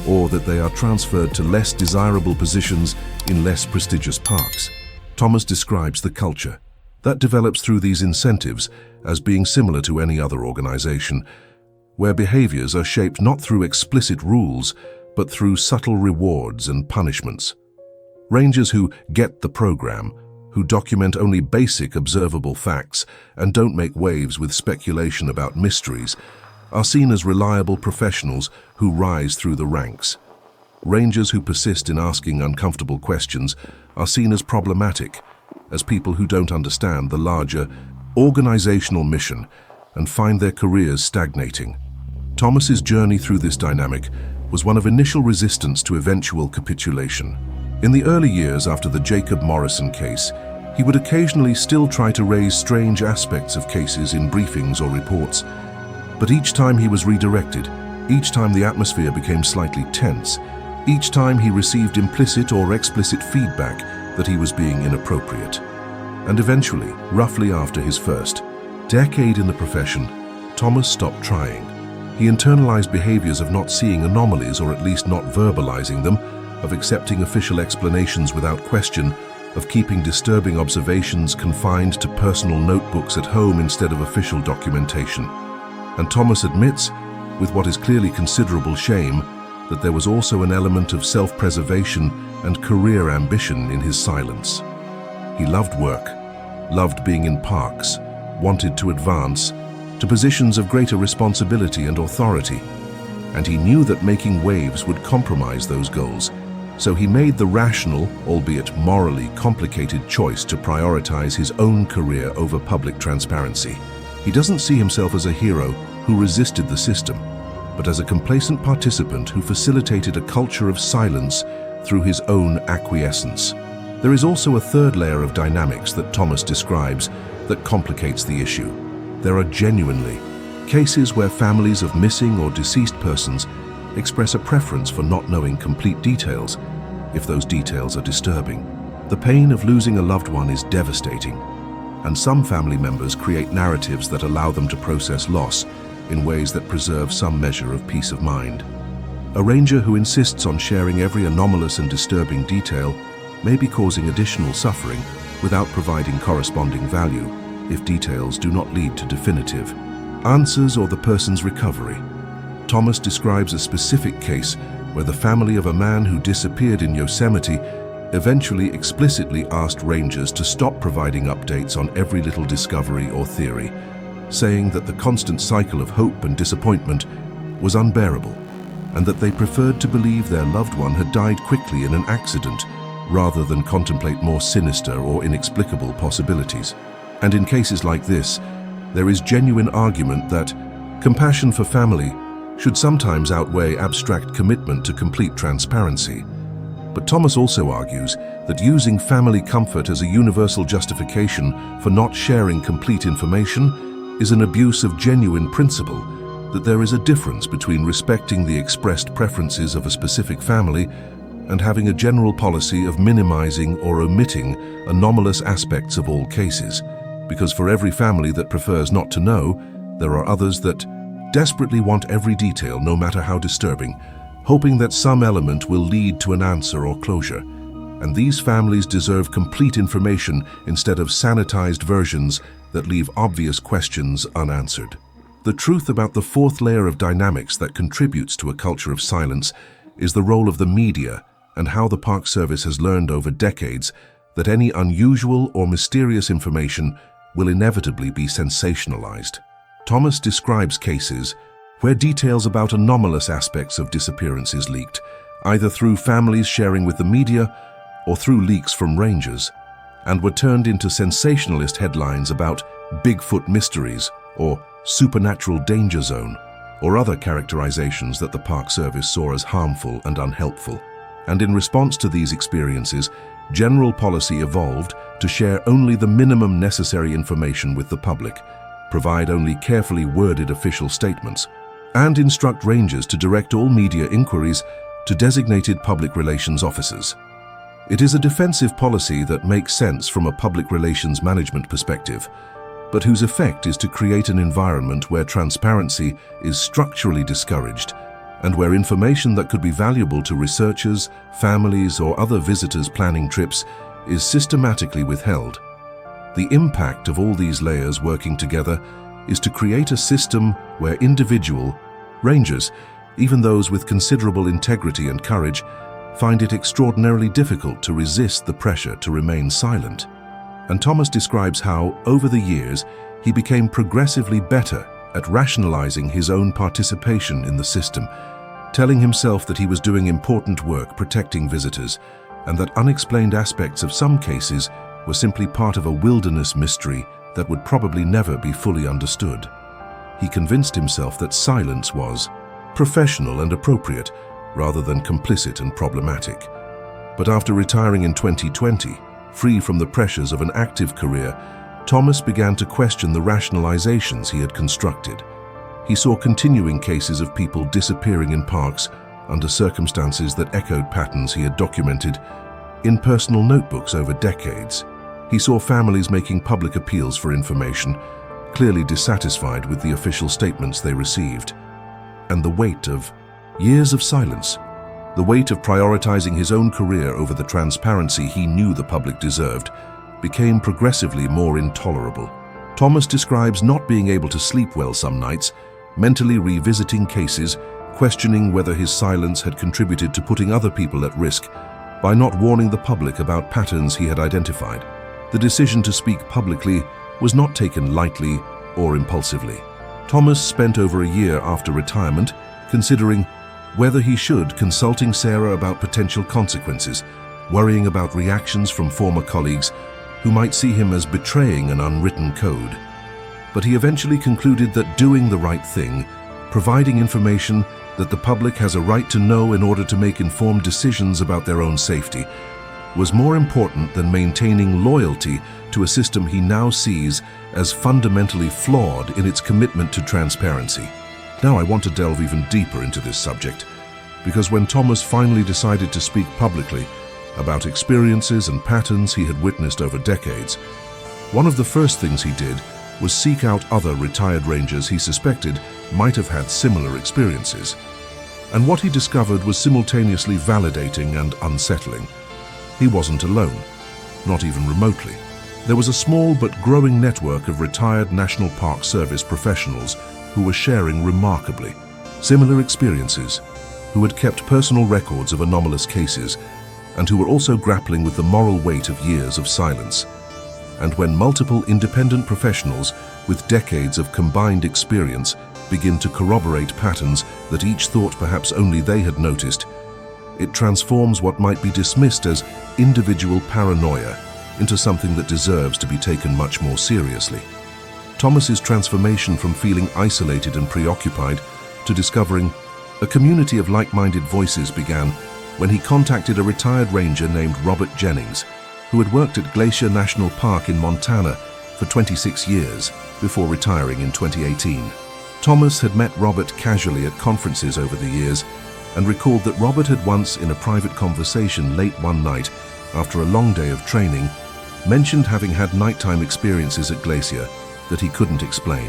or that they are transferred to less desirable positions in less prestigious parks. Thomas describes the culture that develops through these incentives as being similar to any other organization, where behaviors are shaped not through explicit rules, but through subtle rewards and punishments. Rangers who get the program, who document only basic observable facts and don't make waves with speculation about mysteries, are seen as reliable professionals who rise through the ranks. Rangers who persist in asking uncomfortable questions are seen as problematic, as people who don't understand the larger organizational mission and find their careers stagnating. Thomas's journey through this dynamic was one of initial resistance to eventual capitulation. In the early years after the Jacob Morrison case, he would occasionally still try to raise strange aspects of cases in briefings or reports. But each time he was redirected, each time the atmosphere became slightly tense, each time he received implicit or explicit feedback that he was being inappropriate. And eventually, roughly after his first decade in the profession, Thomas stopped trying. He internalized behaviors of not seeing anomalies, or at least not verbalizing them, of accepting official explanations without question, of keeping disturbing observations confined to personal notebooks at home instead of official documentation. And Thomas admits, with what is clearly considerable shame, that there was also an element of self-preservation and career ambition in his silence. He loved work, loved being in parks, wanted to advance to positions of greater responsibility and authority, and he knew that making waves would compromise those goals. So he made the rational, albeit morally complicated choice to prioritize his own career over public transparency. He doesn't see himself as a hero who resisted the system, but as a complacent participant who facilitated a culture of silence through his own acquiescence. There is also a third layer of dynamics that Thomas describes that complicates the issue. There are genuinely cases where families of missing or deceased persons express a preference for not knowing complete details if those details are disturbing. The pain of losing a loved one is devastating, and some family members create narratives that allow them to process loss in ways that preserve some measure of peace of mind. A ranger who insists on sharing every anomalous and disturbing detail may be causing additional suffering without providing corresponding value if details do not lead to definitive answers or the person's recovery. Thomas describes a specific case where the family of a man who disappeared in Yosemite eventually explicitly asked rangers to stop providing updates on every little discovery or theory, saying that the constant cycle of hope and disappointment was unbearable, and that they preferred to believe their loved one had died quickly in an accident rather than contemplate more sinister or inexplicable possibilities. And in cases like this, there is genuine argument that compassion for family should sometimes outweigh abstract commitment to complete transparency. But Thomas also argues that using family comfort as a universal justification for not sharing complete information is an abuse of genuine principle, that there is a difference between respecting the expressed preferences of a specific family and having a general policy of minimizing or omitting anomalous aspects of all cases. Because for every family that prefers not to know, there are others that desperately want every detail, no matter how disturbing, hoping that some element will lead to an answer or closure. And these families deserve complete information instead of sanitized versions that leave obvious questions unanswered. The truth about the fourth layer of dynamics that contributes to a culture of silence is the role of the media and how the Park Service has learned over decades that any unusual or mysterious information will inevitably be sensationalized. Thomas describes cases where details about anomalous aspects of disappearances leaked, either through families sharing with the media or through leaks from rangers, and were turned into sensationalist headlines about Bigfoot mysteries or supernatural danger zone, or other characterizations that the Park Service saw as harmful and unhelpful. And in response to these experiences, general policy evolved to share only the minimum necessary information with the public, provide only carefully worded official statements, and instruct rangers to direct all media inquiries to designated public relations officers. It is a defensive policy that makes sense from a public relations management perspective, but whose effect is to create an environment where transparency is structurally discouraged and where information that could be valuable to researchers, families, or other visitors planning trips is systematically withheld. The impact of all these layers working together is to create a system where individual rangers, even those with considerable integrity and courage, find it extraordinarily difficult to resist the pressure to remain silent. And Thomas describes how, over the years, he became progressively better at rationalizing his own participation in the system, telling himself that he was doing important work protecting visitors and that unexplained aspects of some cases were simply part of a wilderness mystery that would probably never be fully understood. He convinced himself that silence was professional and appropriate rather than complicit and problematic. But after retiring in 2020, free from the pressures of an active career, Thomas began to question the rationalizations he had constructed. He saw continuing cases of people disappearing in parks under circumstances that echoed patterns he had documented in personal notebooks over decades. He saw families making public appeals for information, clearly dissatisfied with the official statements they received. And the weight of years of silence, the weight of prioritizing his own career over the transparency he knew the public deserved, became progressively more intolerable. Thomas describes not being able to sleep well some nights, mentally revisiting cases, questioning whether his silence had contributed to putting other people at risk by not warning the public about patterns he had identified. The decision to speak publicly was not taken lightly or impulsively. Thomas spent over a year after retirement considering whether he should, consulting Sarah about potential consequences, worrying about reactions from former colleagues who might see him as betraying an unwritten code. But he eventually concluded that doing the right thing, providing information that the public has a right to know in order to make informed decisions about their own safety, was more important than maintaining loyalty to a system he now sees as fundamentally flawed in its commitment to transparency. Now I want to delve even deeper into this subject, because when Thomas finally decided to speak publicly about experiences and patterns he had witnessed over decades, one of the first things he did was seek out other retired rangers he suspected might have had similar experiences. And what he discovered was simultaneously validating and unsettling. He wasn't alone, not even remotely. There was a small but growing network of retired National Park Service professionals who were sharing remarkably similar experiences, who had kept personal records of anomalous cases, and who were also grappling with the moral weight of years of silence. And when multiple independent professionals with decades of combined experience begin to corroborate patterns that each thought perhaps only they had noticed, it transforms what might be dismissed as individual paranoia into something that deserves to be taken much more seriously. Thomas's transformation from feeling isolated and preoccupied to discovering a community of like-minded voices began when he contacted a retired ranger named Robert Jennings, who had worked at Glacier National Park in Montana for 26 years before retiring in 2018. Thomas had met Robert casually at conferences over the years and recalled that Robert had once, in a private conversation late one night after a long day of training, mentioned having had nighttime experiences at Glacier that he couldn't explain.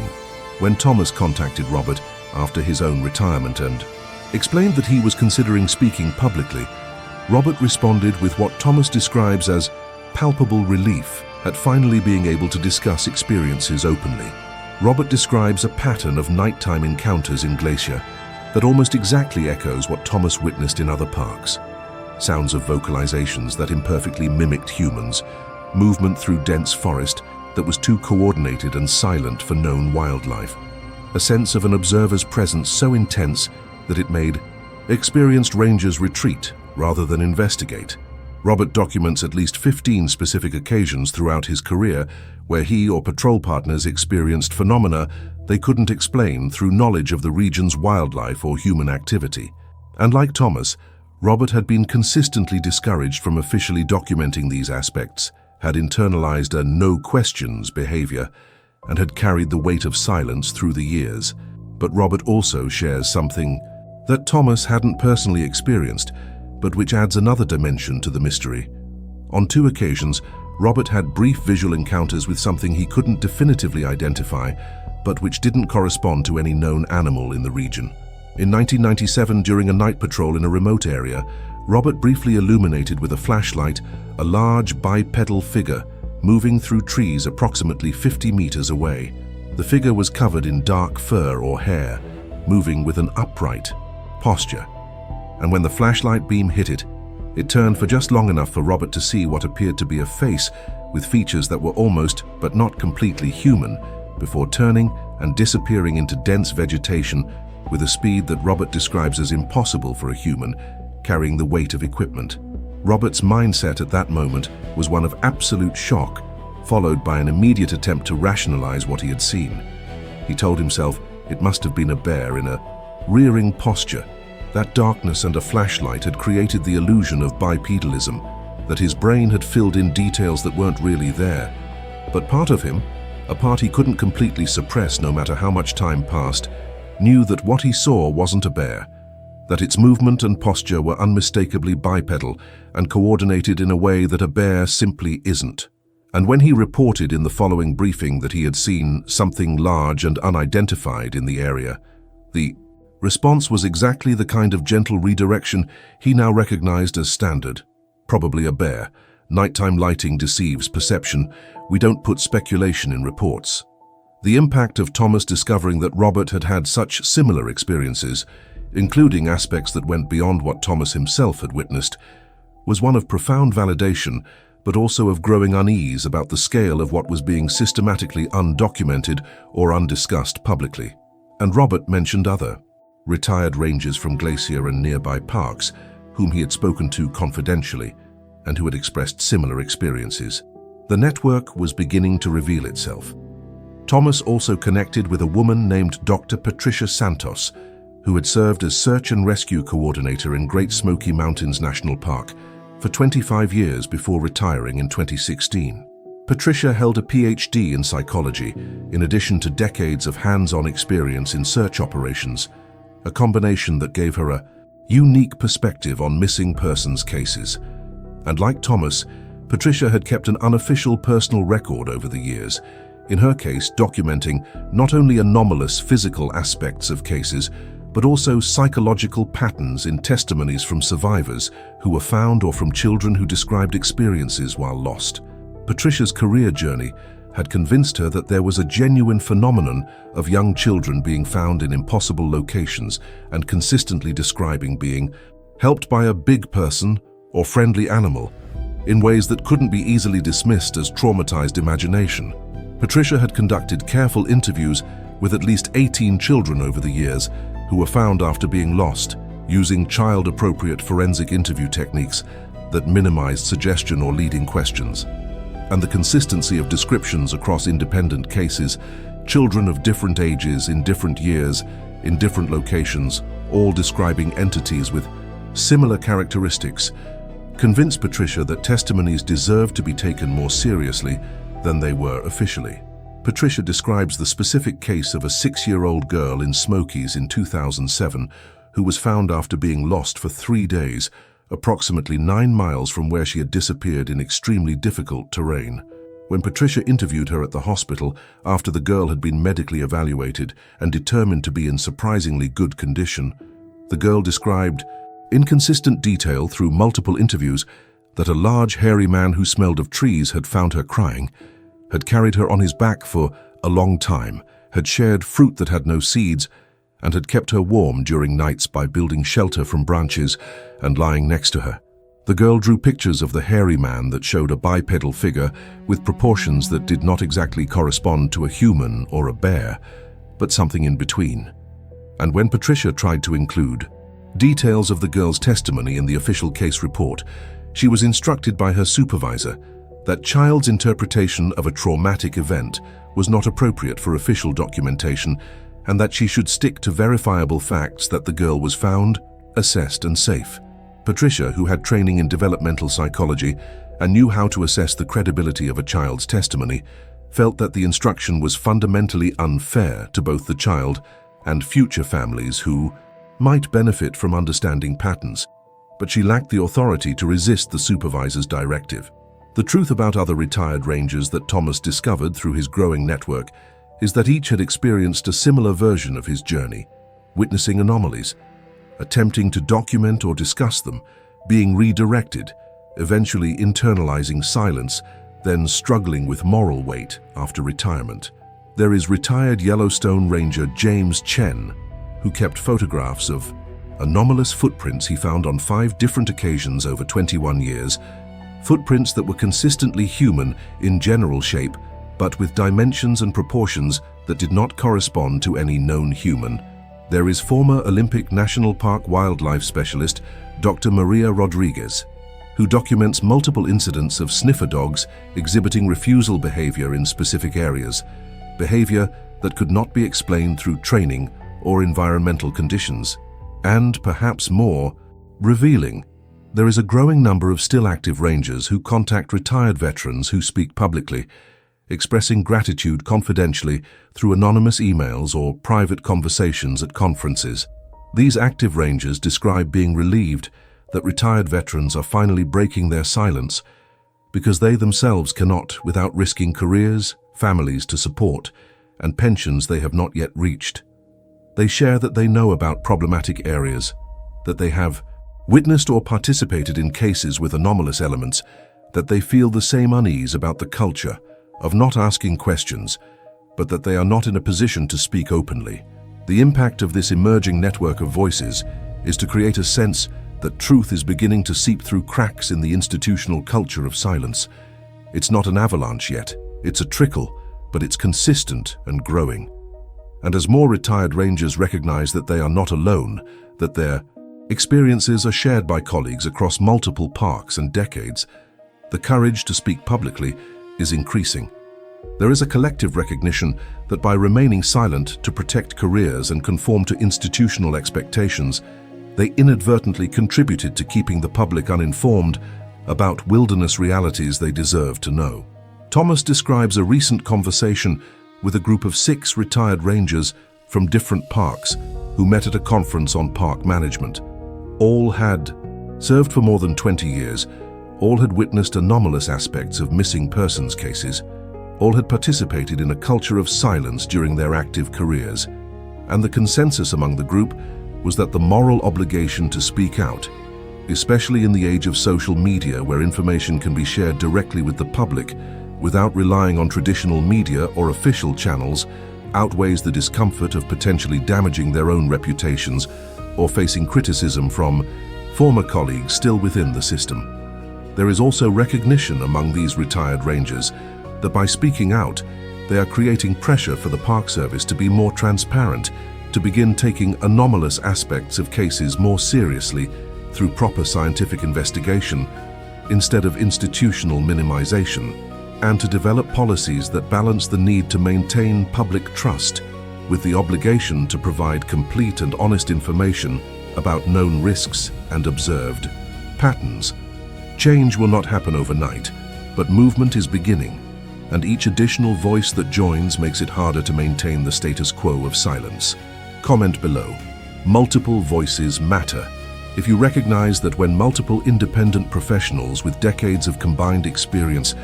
When Thomas contacted Robert after his own retirement and explained that he was considering speaking publicly, Robert responded with what Thomas describes as palpable relief at finally being able to discuss experiences openly. Robert describes a pattern of nighttime encounters in Glacier that almost exactly echoes what Thomas witnessed in other parks. Sounds of vocalizations that imperfectly mimicked humans, movement through dense forest that was too coordinated and silent for known wildlife, a sense of an observer's presence so intense that it made experienced rangers retreat rather than investigate. Robert documents at least 15 specific occasions throughout his career where he or patrol partners experienced phenomena they couldn't explain through knowledge of the region's wildlife or human activity. And like Thomas, Robert had been consistently discouraged from officially documenting these aspects, had internalized a no questions behavior, and had carried the weight of silence through the years. But Robert also shares something that Thomas hadn't personally experienced, but which adds another dimension to the mystery. On 2 occasions, Robert had brief visual encounters with something he couldn't definitively identify, but which didn't correspond to any known animal in the region. In 1997, during a night patrol in a remote area, Robert briefly illuminated with a flashlight a large bipedal figure moving through trees approximately 50 meters away. The figure was covered in dark fur or hair, moving with an upright posture. And when the flashlight beam hit it, it turned for just long enough for Robert to see what appeared to be a face with features that were almost, but not completely human, before turning and disappearing into dense vegetation with a speed that Robert describes as impossible for a human, carrying the weight of equipment. Robert's mindset at that moment was one of absolute shock, followed by an immediate attempt to rationalize what he had seen. He told himself it must have been a bear in a rearing posture, That darkness and a flashlight had created the illusion of bipedalism, that his brain had filled in details that weren't really there. But part of him, a part he couldn't completely suppress no matter how much time passed, knew that what he saw wasn't a bear, that its movement and posture were unmistakably bipedal and coordinated in a way that a bear simply isn't. And when he reported in the following briefing that he had seen something large and unidentified in the area, the response was exactly the kind of gentle redirection he now recognized as standard. Probably a bear. Nighttime lighting deceives perception. We don't put speculation in reports. The impact of Thomas discovering that Robert had had such similar experiences, including aspects that went beyond what Thomas himself had witnessed, was one of profound validation, but also of growing unease about the scale of what was being systematically undocumented or undiscussed publicly. And Robert mentioned other retired rangers from Glacier and nearby parks, whom he had spoken to confidentially, and who had expressed similar experiences. The network was beginning to reveal itself. Thomas also connected with a woman named Dr. Patricia Santos, who had served as search and rescue coordinator in Great Smoky Mountains National Park for 25 years before retiring in 2016. Patricia held a PhD in psychology, in addition to decades of hands-on experience in search operations, a combination that gave her a unique perspective on missing persons cases. And like Thomas, Patricia had kept an unofficial personal record over the years, in her case documenting not only anomalous physical aspects of cases, but also psychological patterns in testimonies from survivors who were found or from children who described experiences while lost. Patricia's career journey had convinced her that there was a genuine phenomenon of young children being found in impossible locations and consistently describing being helped by a big person or friendly animal in ways that couldn't be easily dismissed as traumatized imagination. Patricia had conducted careful interviews with at least 18 children over the years who were found after being lost, using child-appropriate forensic interview techniques that minimized suggestion or leading questions. And the consistency of descriptions across independent cases, children of different ages in different years, in different locations, all describing entities with similar characteristics, convinced Patricia that testimonies deserved to be taken more seriously than they were officially. Patricia describes the specific case of a 6-year-old girl in Smokies in 2007 who was found after being lost for 3 days, approximately 9 miles from where she had disappeared in extremely difficult terrain. When Patricia interviewed her at the hospital after the girl had been medically evaluated and determined to be in surprisingly good condition, the girl described, in consistent detail through multiple interviews, that a large hairy man who smelled of trees had found her crying, had carried her on his back for a long time, had shared fruit that had no seeds, and had kept her warm during nights by building shelter from branches and lying next to her. The girl drew pictures of the hairy man that showed a bipedal figure with proportions that did not exactly correspond to a human or a bear, but something in between. And when Patricia tried to include details of the girl's testimony in the official case report, she was instructed by her supervisor that child's interpretation of a traumatic event was not appropriate for official documentation and that she should stick to verifiable facts that the girl was found, assessed, and safe. Patricia, who had training in developmental psychology and knew how to assess the credibility of a child's testimony, felt that the instruction was fundamentally unfair to both the child and future families who might benefit from understanding patterns, but she lacked the authority to resist the supervisor's directive. The truth about other retired rangers that Thomas discovered through his growing network is that each had experienced a similar version of his journey, witnessing anomalies, attempting to document or discuss them, being redirected, eventually internalizing silence, then struggling with moral weight after retirement. There is retired Yellowstone Ranger James Chen, who kept photographs of anomalous footprints he found on 5 different occasions over 21 years, footprints that were consistently human in general shape, but with dimensions and proportions that did not correspond to any known human. There is former Olympic National Park wildlife specialist Dr. Maria Rodriguez, who documents multiple incidents of sniffer dogs exhibiting refusal behavior in specific areas, behavior that could not be explained through training or environmental conditions. and, perhaps more, revealing. There is a growing number of still active rangers who contact retired veterans who speak publicly, expressing gratitude confidentially through anonymous emails or private conversations at conferences. These active rangers describe being relieved that retired veterans are finally breaking their silence because they themselves cannot without risking careers, families to support, and pensions they have not yet reached. They share that they know about problematic areas, that they have witnessed or participated in cases with anomalous elements, that they feel the same unease about the culture of not asking questions, but that they are not in a position to speak openly. The impact of this emerging network of voices is to create a sense that truth is beginning to seep through cracks in the institutional culture of silence. It's not an avalanche yet, it's a trickle, but it's consistent and growing. And as more retired rangers recognize that they are not alone, that their experiences are shared by colleagues across multiple parks and decades, the courage to speak publicly is increasing. There is a collective recognition that by remaining silent to protect careers and conform to institutional expectations, they inadvertently contributed to keeping the public uninformed about wilderness realities they deserve to know. Thomas describes a recent conversation with a group of 6 retired rangers from different parks who met at a conference on park management. All had served for more than 20 years, all had witnessed anomalous aspects of missing persons cases, all had participated in a culture of silence during their active careers, and the consensus among the group was that the moral obligation to speak out, especially in the age of social media where information can be shared directly with the public without relying on traditional media or official channels, outweighs the discomfort of potentially damaging their own reputations or facing criticism from former colleagues still within the system. There is also recognition among these retired rangers that by speaking out, they are creating pressure for the Park Service to be more transparent, to begin taking anomalous aspects of cases more seriously through proper scientific investigation instead of institutional minimization, and to develop policies that balance the need to maintain public trust with the obligation to provide complete and honest information about known risks and observed patterns. Change will not happen overnight, but movement is beginning, and each additional voice that joins makes it harder to maintain the status quo of silence. Comment below. Multiple voices matter. If you recognize that when multiple independent professionals with decades of combined experience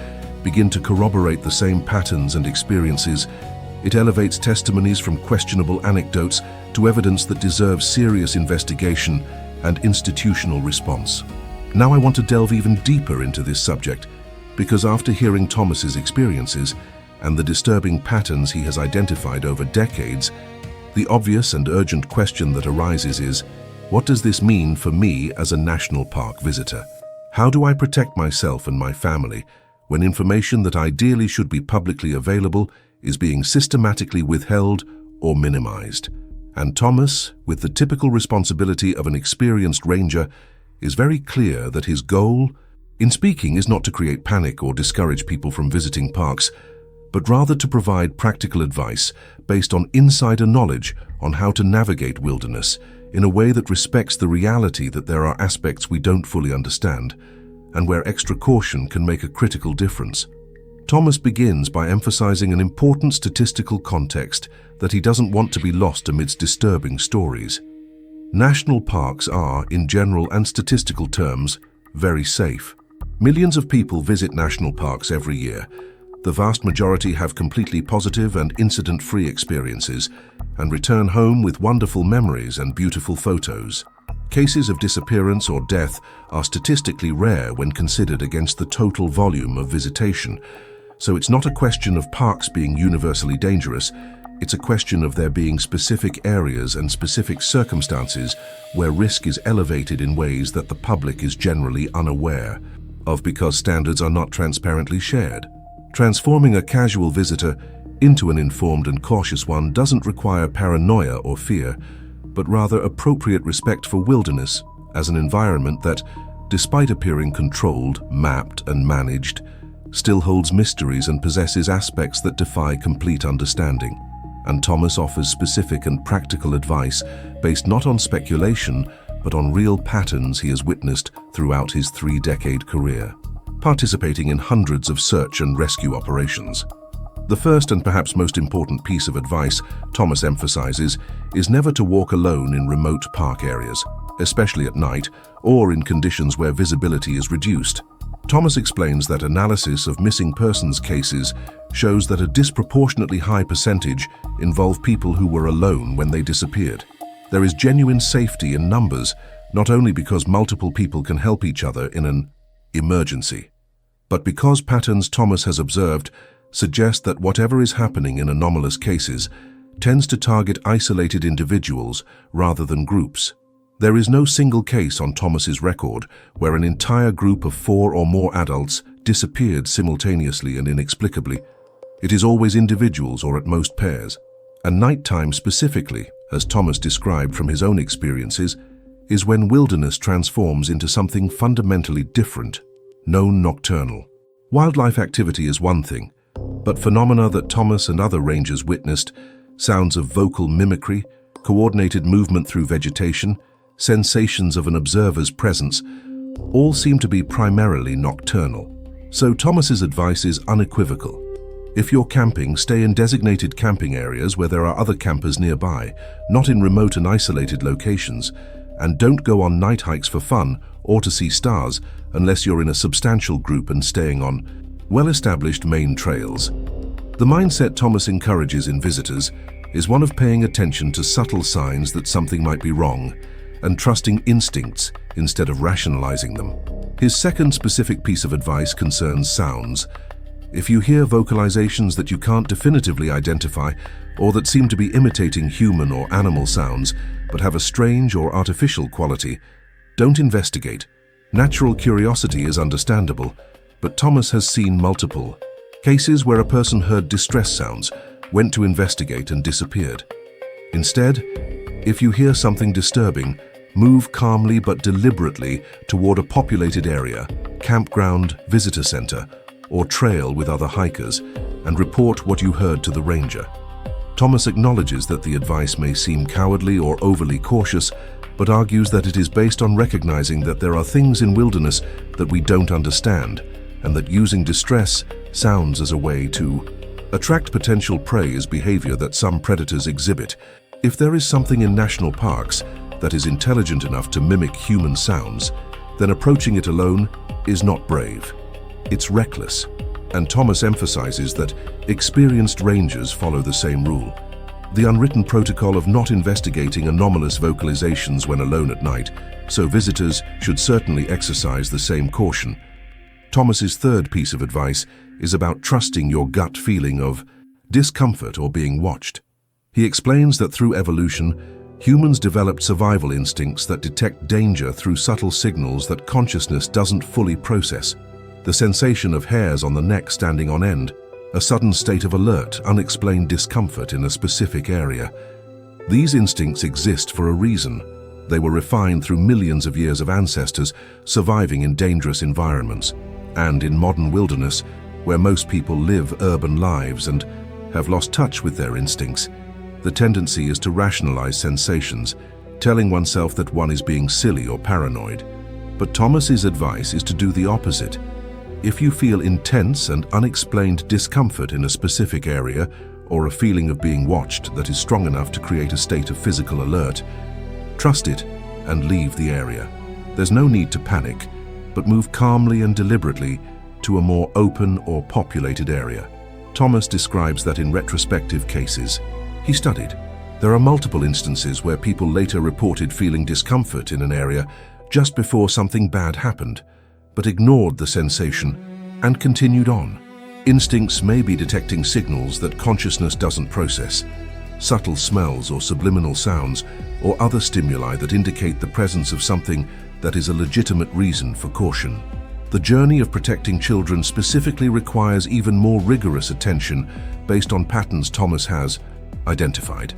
begin to corroborate the same patterns and experiences, it elevates testimonies from questionable anecdotes to evidence that deserves serious investigation and institutional response. Now I want to delve even deeper into this subject, because after hearing Thomas's experiences and the disturbing patterns he has identified over decades, the obvious and urgent question that arises is, what does this mean for me as a national park visitor? How do I protect myself and my family when information that ideally should be publicly available is being systematically withheld or minimized? And Thomas, with the typical responsibility of an experienced ranger, is very clear that his goal in speaking is not to create panic or discourage people from visiting parks, but rather to provide practical advice based on insider knowledge on how to navigate wilderness in a way that respects the reality that there are aspects we don't fully understand, and where extra caution can make a critical difference. Thomas begins by emphasizing an important statistical context that he doesn't want to be lost amidst disturbing stories. National parks are, in general and statistical terms, very safe. Millions of people visit national parks every year. The vast majority have completely positive and incident-free experiences and return home with wonderful memories and beautiful photos. Cases of disappearance or death are statistically rare when considered against the total volume of visitation. So it's not a question of parks being universally dangerous. It's a question of there being specific areas and specific circumstances where risk is elevated in ways that the public is generally unaware of because standards are not transparently shared. Transforming a casual visitor into an informed and cautious one doesn't require paranoia or fear, but rather appropriate respect for wilderness as an environment that, despite appearing controlled, mapped, and managed, still holds mysteries and possesses aspects that defy complete understanding. and Thomas offers specific and practical advice based not on speculation, but on real patterns he has witnessed throughout his 3-decade career, participating in hundreds of search and rescue operations. The first and perhaps most important piece of advice Thomas emphasizes is never to walk alone in remote park areas, especially at night or in conditions where visibility is reduced. Thomas explains that analysis of missing persons cases shows that a disproportionately high percentage involve people who were alone when they disappeared. There is genuine safety in numbers, not only because multiple people can help each other in an emergency, but because patterns Thomas has observed suggest that whatever is happening in anomalous cases tends to target isolated individuals rather than groups. There is no single case on Thomas's record where an entire group of 4 or more adults disappeared simultaneously and inexplicably. It is always individuals or at most pairs. And nighttime specifically, as Thomas described from his own experiences, is when wilderness transforms into something fundamentally different, known nocturnal. Wildlife activity is one thing, but phenomena that Thomas and other rangers witnessed, sounds of vocal mimicry, coordinated movement through vegetation, sensations of an observer's presence, all seem to be primarily nocturnal. So Thomas's advice is unequivocal. If you're camping, stay in designated camping areas where there are other campers nearby, not in remote and isolated locations, and don't go on night hikes for fun or to see stars unless you're in a substantial group and staying on well-established main trails. The mindset Thomas encourages in visitors is one of paying attention to subtle signs that something might be wrong and trusting instincts instead of rationalizing them. His second specific piece of advice concerns sounds. If you hear vocalizations that you can't definitively identify or that seem to be imitating human or animal sounds but have a strange or artificial quality, don't investigate. Natural curiosity is understandable, but Thomas has seen multiple cases where a person heard distress sounds, went to investigate and disappeared. Instead, if you hear something disturbing, move calmly but deliberately toward a populated area, campground, visitor center, or trail with other hikers, and report what you heard to the ranger. Thomas acknowledges that the advice may seem cowardly or overly cautious, but argues that it is based on recognizing that there are things in wilderness that we don't understand, and that using distress sounds as a way to attract potential prey is behavior that some predators exhibit. If there is something in national parks that is intelligent enough to mimic human sounds, then approaching it alone is not brave. It's reckless, and Thomas emphasizes that experienced rangers follow the same rule. The unwritten protocol of not investigating anomalous vocalizations when alone at night, so visitors should certainly exercise the same caution. Thomas's third piece of advice is about trusting your gut feeling of discomfort or being watched. He explains that through evolution, humans developed survival instincts that detect danger through subtle signals that consciousness doesn't fully process. The sensation of hairs on the neck standing on end, a sudden state of alert, unexplained discomfort in a specific area. These instincts exist for a reason. They were refined through millions of years of ancestors surviving in dangerous environments. And in modern wilderness, where most people live urban lives and have lost touch with their instincts, the tendency is to rationalize sensations, telling oneself that one is being silly or paranoid. But Thomas's advice is to do the opposite. If you feel intense and unexplained discomfort in a specific area, or a feeling of being watched that is strong enough to create a state of physical alert, trust it and leave the area. There's no need to panic, but move calmly and deliberately to a more open or populated area. Thomas describes that in retrospective cases he studied, there are multiple instances where people later reported feeling discomfort in an area just before something bad happened, but ignored the sensation and continued on. Instincts may be detecting signals that consciousness doesn't process, subtle smells or subliminal sounds, or other stimuli that indicate the presence of something that is a legitimate reason for caution. The journey of protecting children specifically requires even more rigorous attention based on patterns Thomas has identified.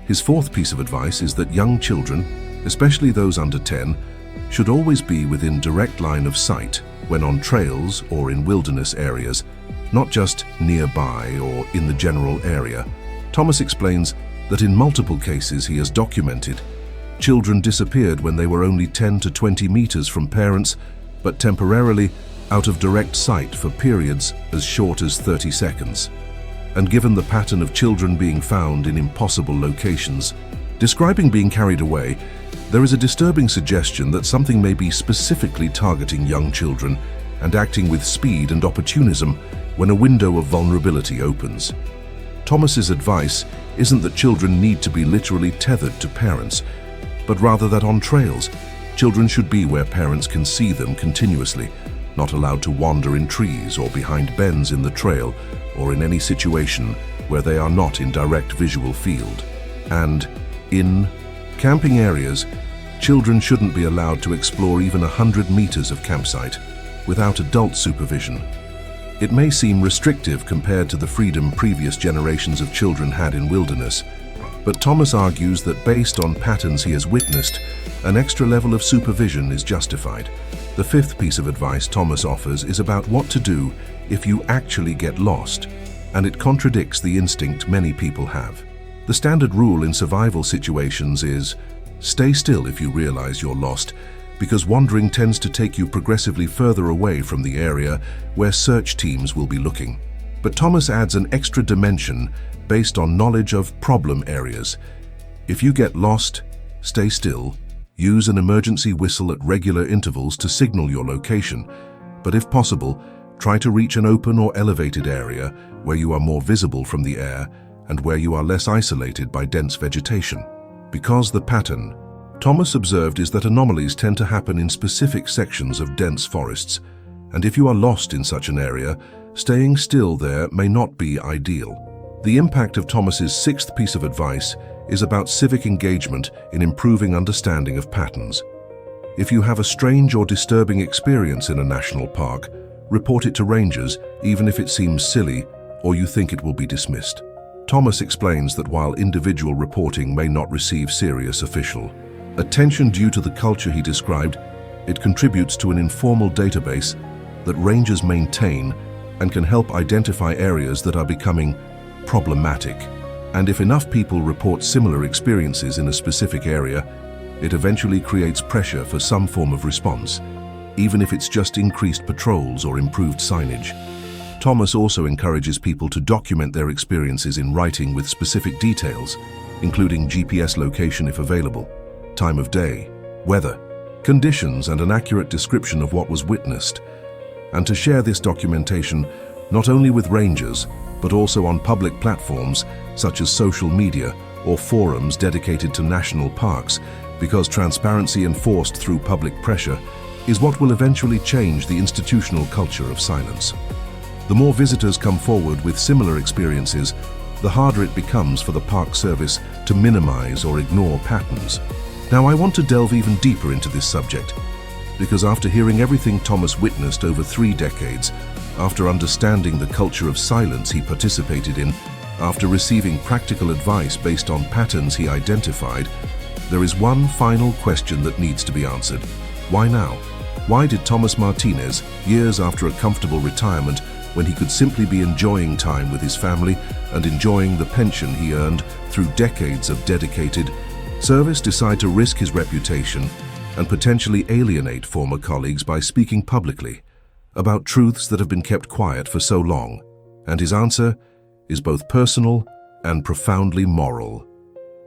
His fourth piece of advice is that young children, especially those under 10, should always be within direct line of sight when on trails or in wilderness areas, not just nearby or in the general area. Thomas explains that in multiple cases he has documented, children disappeared when they were only 10 to 20 meters from parents, but temporarily out of direct sight for periods as short as 30 seconds. And given the pattern of children being found in impossible locations, describing being carried away, there is a disturbing suggestion that something may be specifically targeting young children and acting with speed and opportunism when a window of vulnerability opens. Thomas's advice isn't that children need to be literally tethered to parents, but rather that on trails, children should be where parents can see them continuously, not allowed to wander in trees or behind bends in the trail or in any situation where they are not in direct visual field. And in camping areas, children shouldn't be allowed to explore even 100 meters of campsite without adult supervision. It may seem restrictive compared to the freedom previous generations of children had in wilderness, but Thomas argues that based on patterns he has witnessed, an extra level of supervision is justified. The fifth piece of advice Thomas offers is about what to do if you actually get lost, and it contradicts the instinct many people have. The standard rule in survival situations is, stay still if you realize you're lost, because wandering tends to take you progressively further away from the area where search teams will be looking. But Thomas adds an extra dimension based on knowledge of problem areas. If you get lost, stay still. Use an emergency whistle at regular intervals to signal your location, but if possible, try to reach an open or elevated area where you are more visible from the air and where you are less isolated by dense vegetation. Because the pattern, Thomas observed, is that anomalies tend to happen in specific sections of dense forests, and if you are lost in such an area, staying still there may not be ideal. The impact of Thomas's sixth piece of advice is about civic engagement in improving understanding of patterns. If you have a strange or disturbing experience in a national park, report it to rangers even if it seems silly or you think it will be dismissed. Thomas explains that while individual reporting may not receive serious official attention due to the culture he described, it contributes to an informal database that rangers maintain and can help identify areas that are becoming problematic. And if enough people report similar experiences in a specific area, it eventually creates pressure for some form of response, even if it's just increased patrols or improved signage. Thomas also encourages people to document their experiences in writing with specific details, including GPS location if available, time of day, weather, conditions, and an accurate description of what was witnessed, and to share this documentation not only with rangers, but also on public platforms such as social media or forums dedicated to national parks, because transparency enforced through public pressure is what will eventually change the institutional culture of silence. The more visitors come forward with similar experiences, the harder it becomes for the Park Service to minimize or ignore patterns. Now, I want to delve even deeper into this subject, because after hearing everything Thomas witnessed over 3 decades, after understanding the culture of silence he participated in, after receiving practical advice based on patterns he identified, there is one final question that needs to be answered. Why now? Why did Thomas Martinez, years after a comfortable retirement, when he could simply be enjoying time with his family and enjoying the pension he earned through decades of dedicated service, decide to risk his reputation and potentially alienate former colleagues by speaking publicly about truths that have been kept quiet for so long? And his answer is both personal and profoundly moral,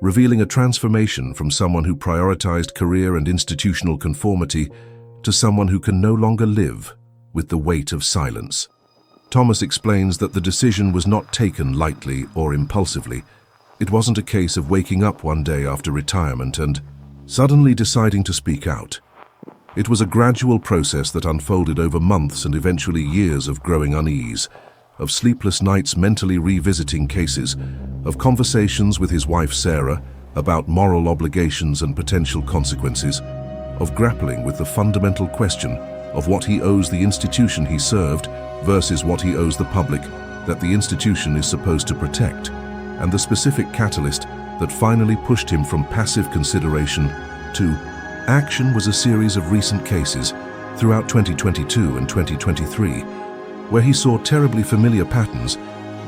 revealing a transformation from someone who prioritized career and institutional conformity to someone who can no longer live with the weight of silence. Thomas explains that the decision was not taken lightly or impulsively. It wasn't a case of waking up one day after retirement and suddenly deciding to speak out. It was a gradual process that unfolded over months and eventually years of growing unease, of sleepless nights mentally revisiting cases, of conversations with his wife Sarah about moral obligations and potential consequences, of grappling with the fundamental question of what he owes the institution he served versus what he owes the public that the institution is supposed to protect, and the specific catalyst that finally pushed him from passive consideration to action was a series of recent cases throughout 2022 and 2023, where he saw terribly familiar patterns,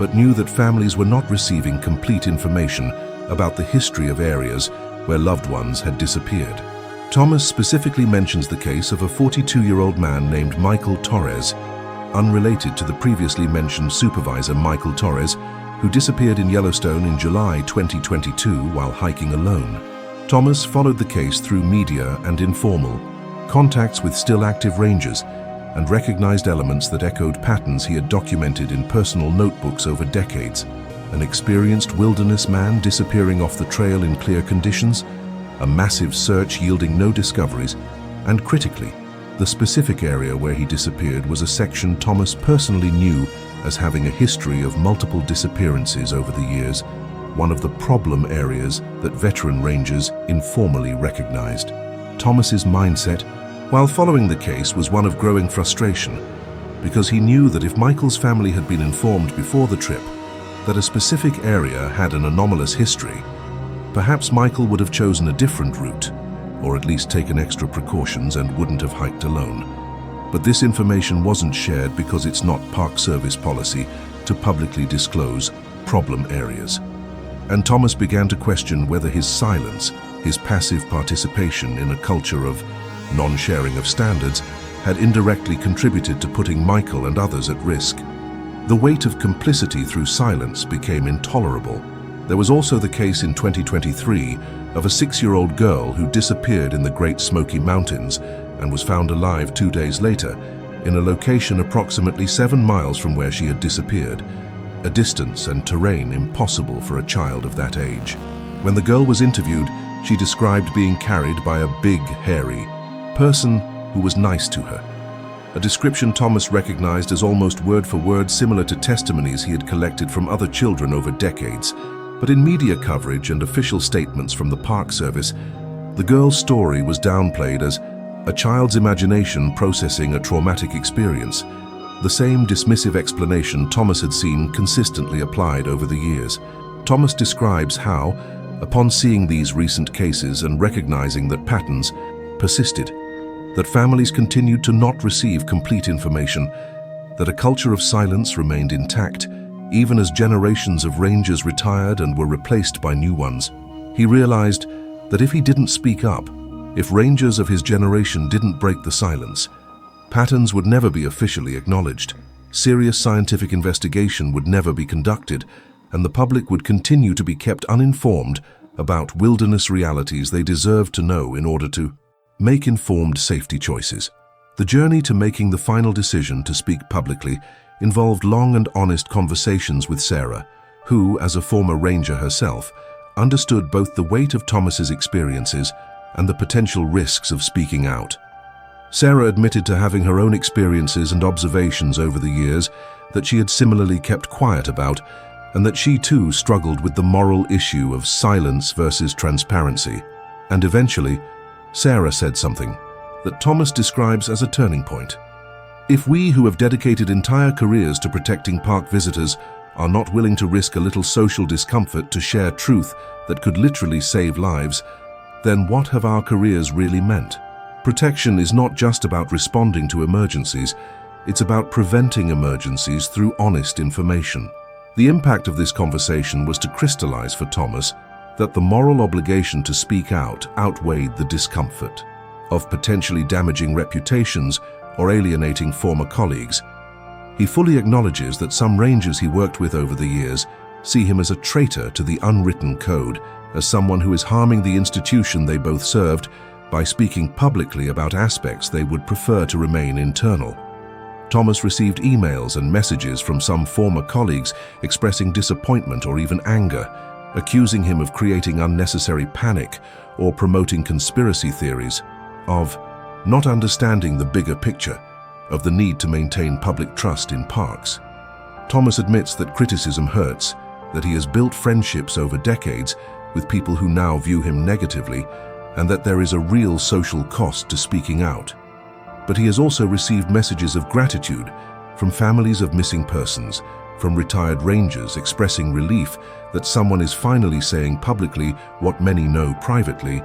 but knew that families were not receiving complete information about the history of areas where loved ones had disappeared. Thomas specifically mentions the case of a 42-year-old man named Michael Torres, unrelated to the previously mentioned supervisor Michael Torres, who disappeared in Yellowstone in July 2022 while hiking alone. Thomas followed the case through media and informal contacts with still active rangers and recognized elements that echoed patterns he had documented in personal notebooks over decades. An experienced wilderness man disappearing off the trail in clear conditions, a massive search yielding no discoveries, and critically, the specific area where he disappeared was a section Thomas personally knew as having a history of multiple disappearances over the years, one of the problem areas that veteran rangers informally recognized. Thomas's mindset, while following the case, was one of growing frustration, because he knew that if Michael's family had been informed before the trip that a specific area had an anomalous history, perhaps Michael would have chosen a different route, or at least taken extra precautions and wouldn't have hiked alone. But this information wasn't shared because it's not Park Service policy to publicly disclose problem areas. And Thomas began to question whether his silence, his passive participation in a culture of non-sharing of standards, had indirectly contributed to putting Michael and others at risk. The weight of complicity through silence became intolerable. There was also the case in 2023 of a 6-year-old girl who disappeared in the Great Smoky Mountains and was found alive 2 days later in a location approximately 7 miles from where she had disappeared, a distance and terrain impossible for a child of that age. When the girl was interviewed, she described being carried by a big, hairy person who was nice to her. A description Thomas recognized as almost word for word similar to testimonies he had collected from other children over decades. But in media coverage and official statements from the Park Service, the girl's story was downplayed as a child's imagination processing a traumatic experience, the same dismissive explanation Thomas had seen consistently applied over the years. Thomas describes how, upon seeing these recent cases and recognizing that patterns persisted, that families continued to not receive complete information, that a culture of silence remained intact, even as generations of rangers retired and were replaced by new ones. He realized that if he didn't speak up, if rangers of his generation didn't break the silence, patterns would never be officially acknowledged, serious scientific investigation would never be conducted, and the public would continue to be kept uninformed about wilderness realities they deserved to know in order to make informed safety choices. The journey to making the final decision to speak publicly involved long and honest conversations with Sarah, who, as a former ranger herself, understood both the weight of Thomas's experiences and the potential risks of speaking out. Sarah admitted to having her own experiences and observations over the years that she had similarly kept quiet about, and that she too struggled with the moral issue of silence versus transparency. And eventually, Sarah said something that Thomas describes as a turning point. If we who have dedicated entire careers to protecting park visitors are not willing to risk a little social discomfort to share truth that could literally save lives, then what have our careers really meant? Protection is not just about responding to emergencies, it's about preventing emergencies through honest information. The impact of this conversation was to crystallize for Thomas that the moral obligation to speak out outweighed the discomfort of potentially damaging reputations or alienating former colleagues. He fully acknowledges that some rangers he worked with over the years see him as a traitor to the unwritten code, as someone who is harming the institution they both served by speaking publicly about aspects they would prefer to remain internal. Thomas received emails and messages from some former colleagues expressing disappointment or even anger, accusing him of creating unnecessary panic or promoting conspiracy theories, of not understanding the bigger picture, of the need to maintain public trust in parks. Thomas admits that criticism hurts, that he has built friendships over decades with people who now view him negatively, and that there is a real social cost to speaking out. But he has also received messages of gratitude from families of missing persons, from retired rangers expressing relief that someone is finally saying publicly what many know privately,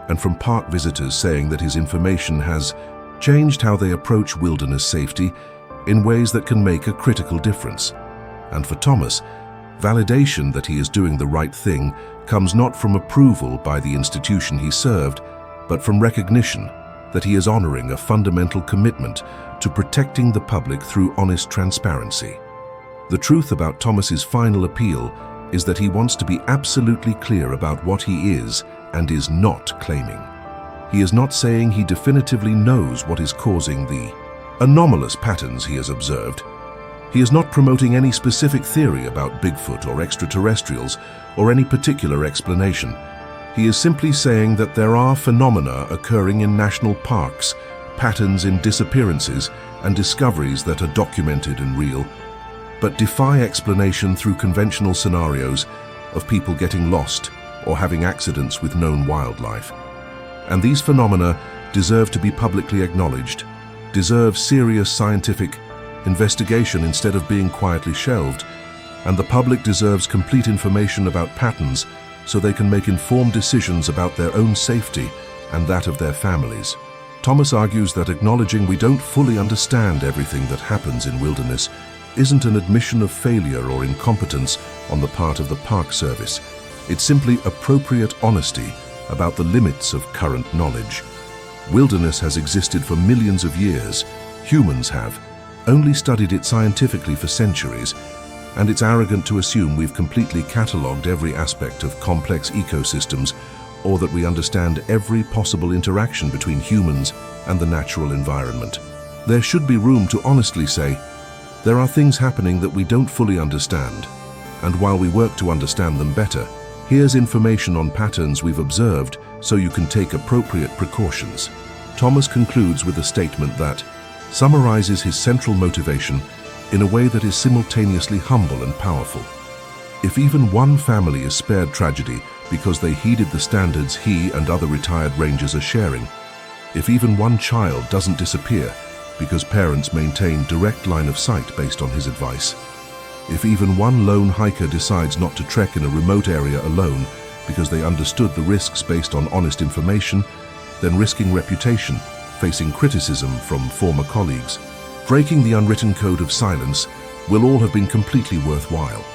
and from park visitors saying that his information has changed how they approach wilderness safety in ways that can make a critical difference. And for Thomas, validation that he is doing the right thing comes not from approval by the institution he served, but from recognition that he is honoring a fundamental commitment to protecting the public through honest transparency. The truth about Thomas's final appeal is that he wants to be absolutely clear about what he is and is not claiming. He is not saying he definitively knows what is causing the anomalous patterns he has observed. He is not promoting any specific theory about Bigfoot or extraterrestrials or any particular explanation. He is simply saying that there are phenomena occurring in national parks, patterns in disappearances, and discoveries that are documented and real, but defy explanation through conventional scenarios of people getting lost or having accidents with known wildlife. And these phenomena deserve to be publicly acknowledged, deserve serious scientific investigation instead of being quietly shelved, and the public deserves complete information about patterns so they can make informed decisions about their own safety and that of their families. Thomas argues that acknowledging we don't fully understand everything that happens in wilderness isn't an admission of failure or incompetence on the part of the Park Service. It's simply appropriate honesty about the limits of current knowledge. Wilderness has existed for millions of years. Humans have only studied it scientifically for centuries, and it's arrogant to assume we've completely catalogued every aspect of complex ecosystems or that we understand every possible interaction between humans and the natural environment. There should be room to honestly say, there are things happening that we don't fully understand, and while we work to understand them better, here's information on patterns we've observed so you can take appropriate precautions. Thomas concludes with a statement that summarizes his central motivation in a way that is simultaneously humble and powerful. If even one family is spared tragedy because they heeded the standards he and other retired rangers are sharing, if even one child doesn't disappear because parents maintain direct line of sight based on his advice, if even one lone hiker decides not to trek in a remote area alone because they understood the risks based on honest information, then risking reputation, facing criticism from former colleagues, breaking the unwritten code of silence will all have been completely worthwhile.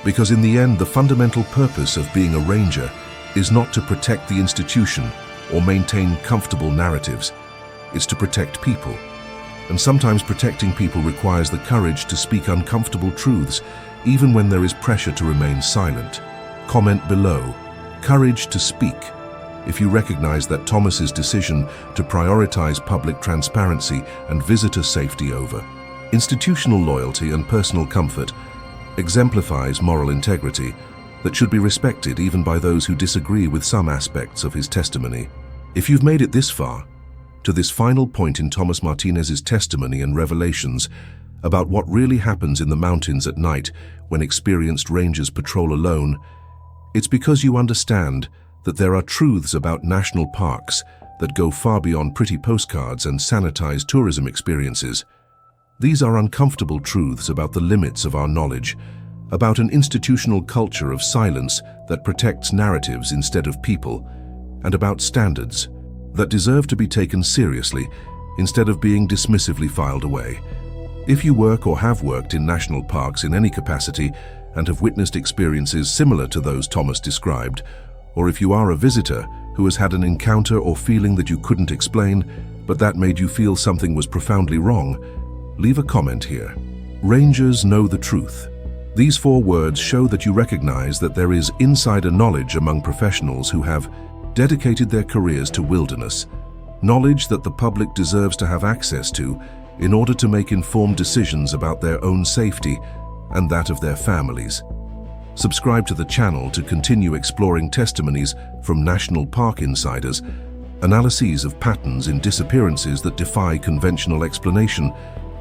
Because in the end, the fundamental purpose of being a ranger is not to protect the institution or maintain comfortable narratives. It's to protect people. And sometimes protecting people requires the courage to speak uncomfortable truths, even when there is pressure to remain silent. Comment below, courage to speak, if you recognize that Thomas's decision to prioritize public transparency and visitor safety over institutional loyalty and personal comfort exemplifies moral integrity that should be respected even by those who disagree with some aspects of his testimony. If you've made it this far, to this final point in Thomas Martinez's testimony and revelations about what really happens in the mountains at night when experienced rangers patrol alone, it's because you understand that there are truths about national parks that go far beyond pretty postcards and sanitized tourism experiences. These are uncomfortable truths about the limits of our knowledge, about an institutional culture of silence that protects narratives instead of people, and about standards that deserve to be taken seriously instead of being dismissively filed away. If you work or have worked in national parks in any capacity and have witnessed experiences similar to those Thomas described, or if you are a visitor who has had an encounter or feeling that you couldn't explain, but that made you feel something was profoundly wrong, leave a comment here. Rangers know the truth. These 4 words show that you recognize that there is insider knowledge among professionals who have dedicated their careers to wilderness, knowledge that the public deserves to have access to in order to make informed decisions about their own safety and that of their families. Subscribe to the channel to continue exploring testimonies from national park insiders, analyses of patterns in disappearances that defy conventional explanation,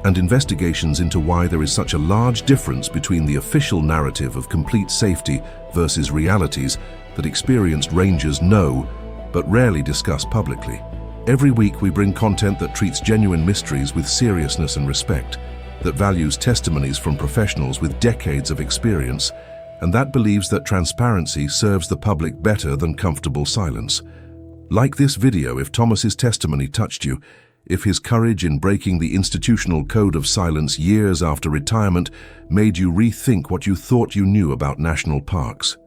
and investigations into why there is such a large difference between the official narrative of complete safety versus realities that experienced rangers know but rarely discuss publicly. Every week we bring content that treats genuine mysteries with seriousness and respect, that values testimonies from professionals with decades of experience, and that believes that transparency serves the public better than comfortable silence. Like this video if Thomas's testimony touched you, if his courage in breaking the institutional code of silence years after retirement made you rethink what you thought you knew about national parks.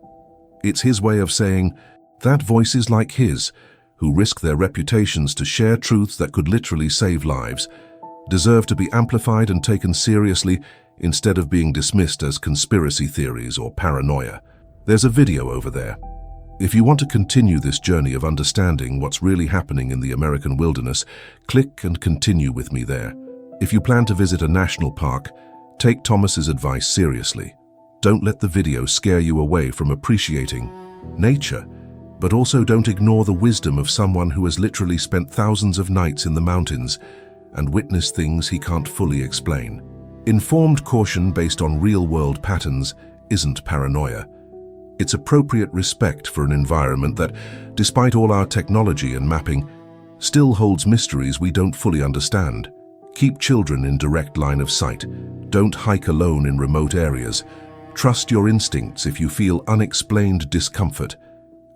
It's his way of saying that voices like his, who risk their reputations to share truths that could literally save lives, deserve to be amplified and taken seriously instead of being dismissed as conspiracy theories or paranoia. There's a video over there. If you want to continue this journey of understanding what's really happening in the American wilderness, click and continue with me there. If you plan to visit a national park, take Thomas's advice seriously. Don't let the video scare you away from appreciating nature, but also don't ignore the wisdom of someone who has literally spent thousands of nights in the mountains and witnessed things he can't fully explain. Informed caution based on real-world patterns isn't paranoia. It's appropriate respect for an environment that, despite all our technology and mapping, still holds mysteries we don't fully understand. Keep children in direct line of sight. Don't hike alone in remote areas. Trust your instincts if you feel unexplained discomfort.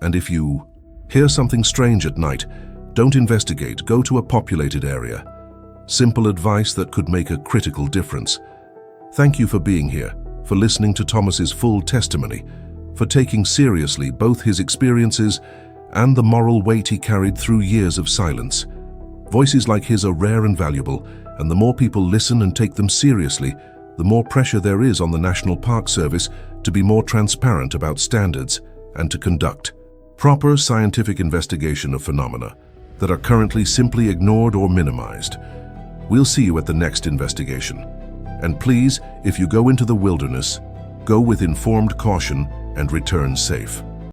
And if you hear something strange at night, don't investigate, go to a populated area. Simple advice that could make a critical difference. Thank you for being here, for listening to Thomas's full testimony, for taking seriously both his experiences and the moral weight he carried through years of silence. Voices like his are rare and valuable, and the more people listen and take them seriously, the more pressure there is on the National Park Service to be more transparent about standards and to conduct proper scientific investigation of phenomena that are currently simply ignored or minimized. We'll see you at the next investigation. And please, if you go into the wilderness, go with informed caution and return safe.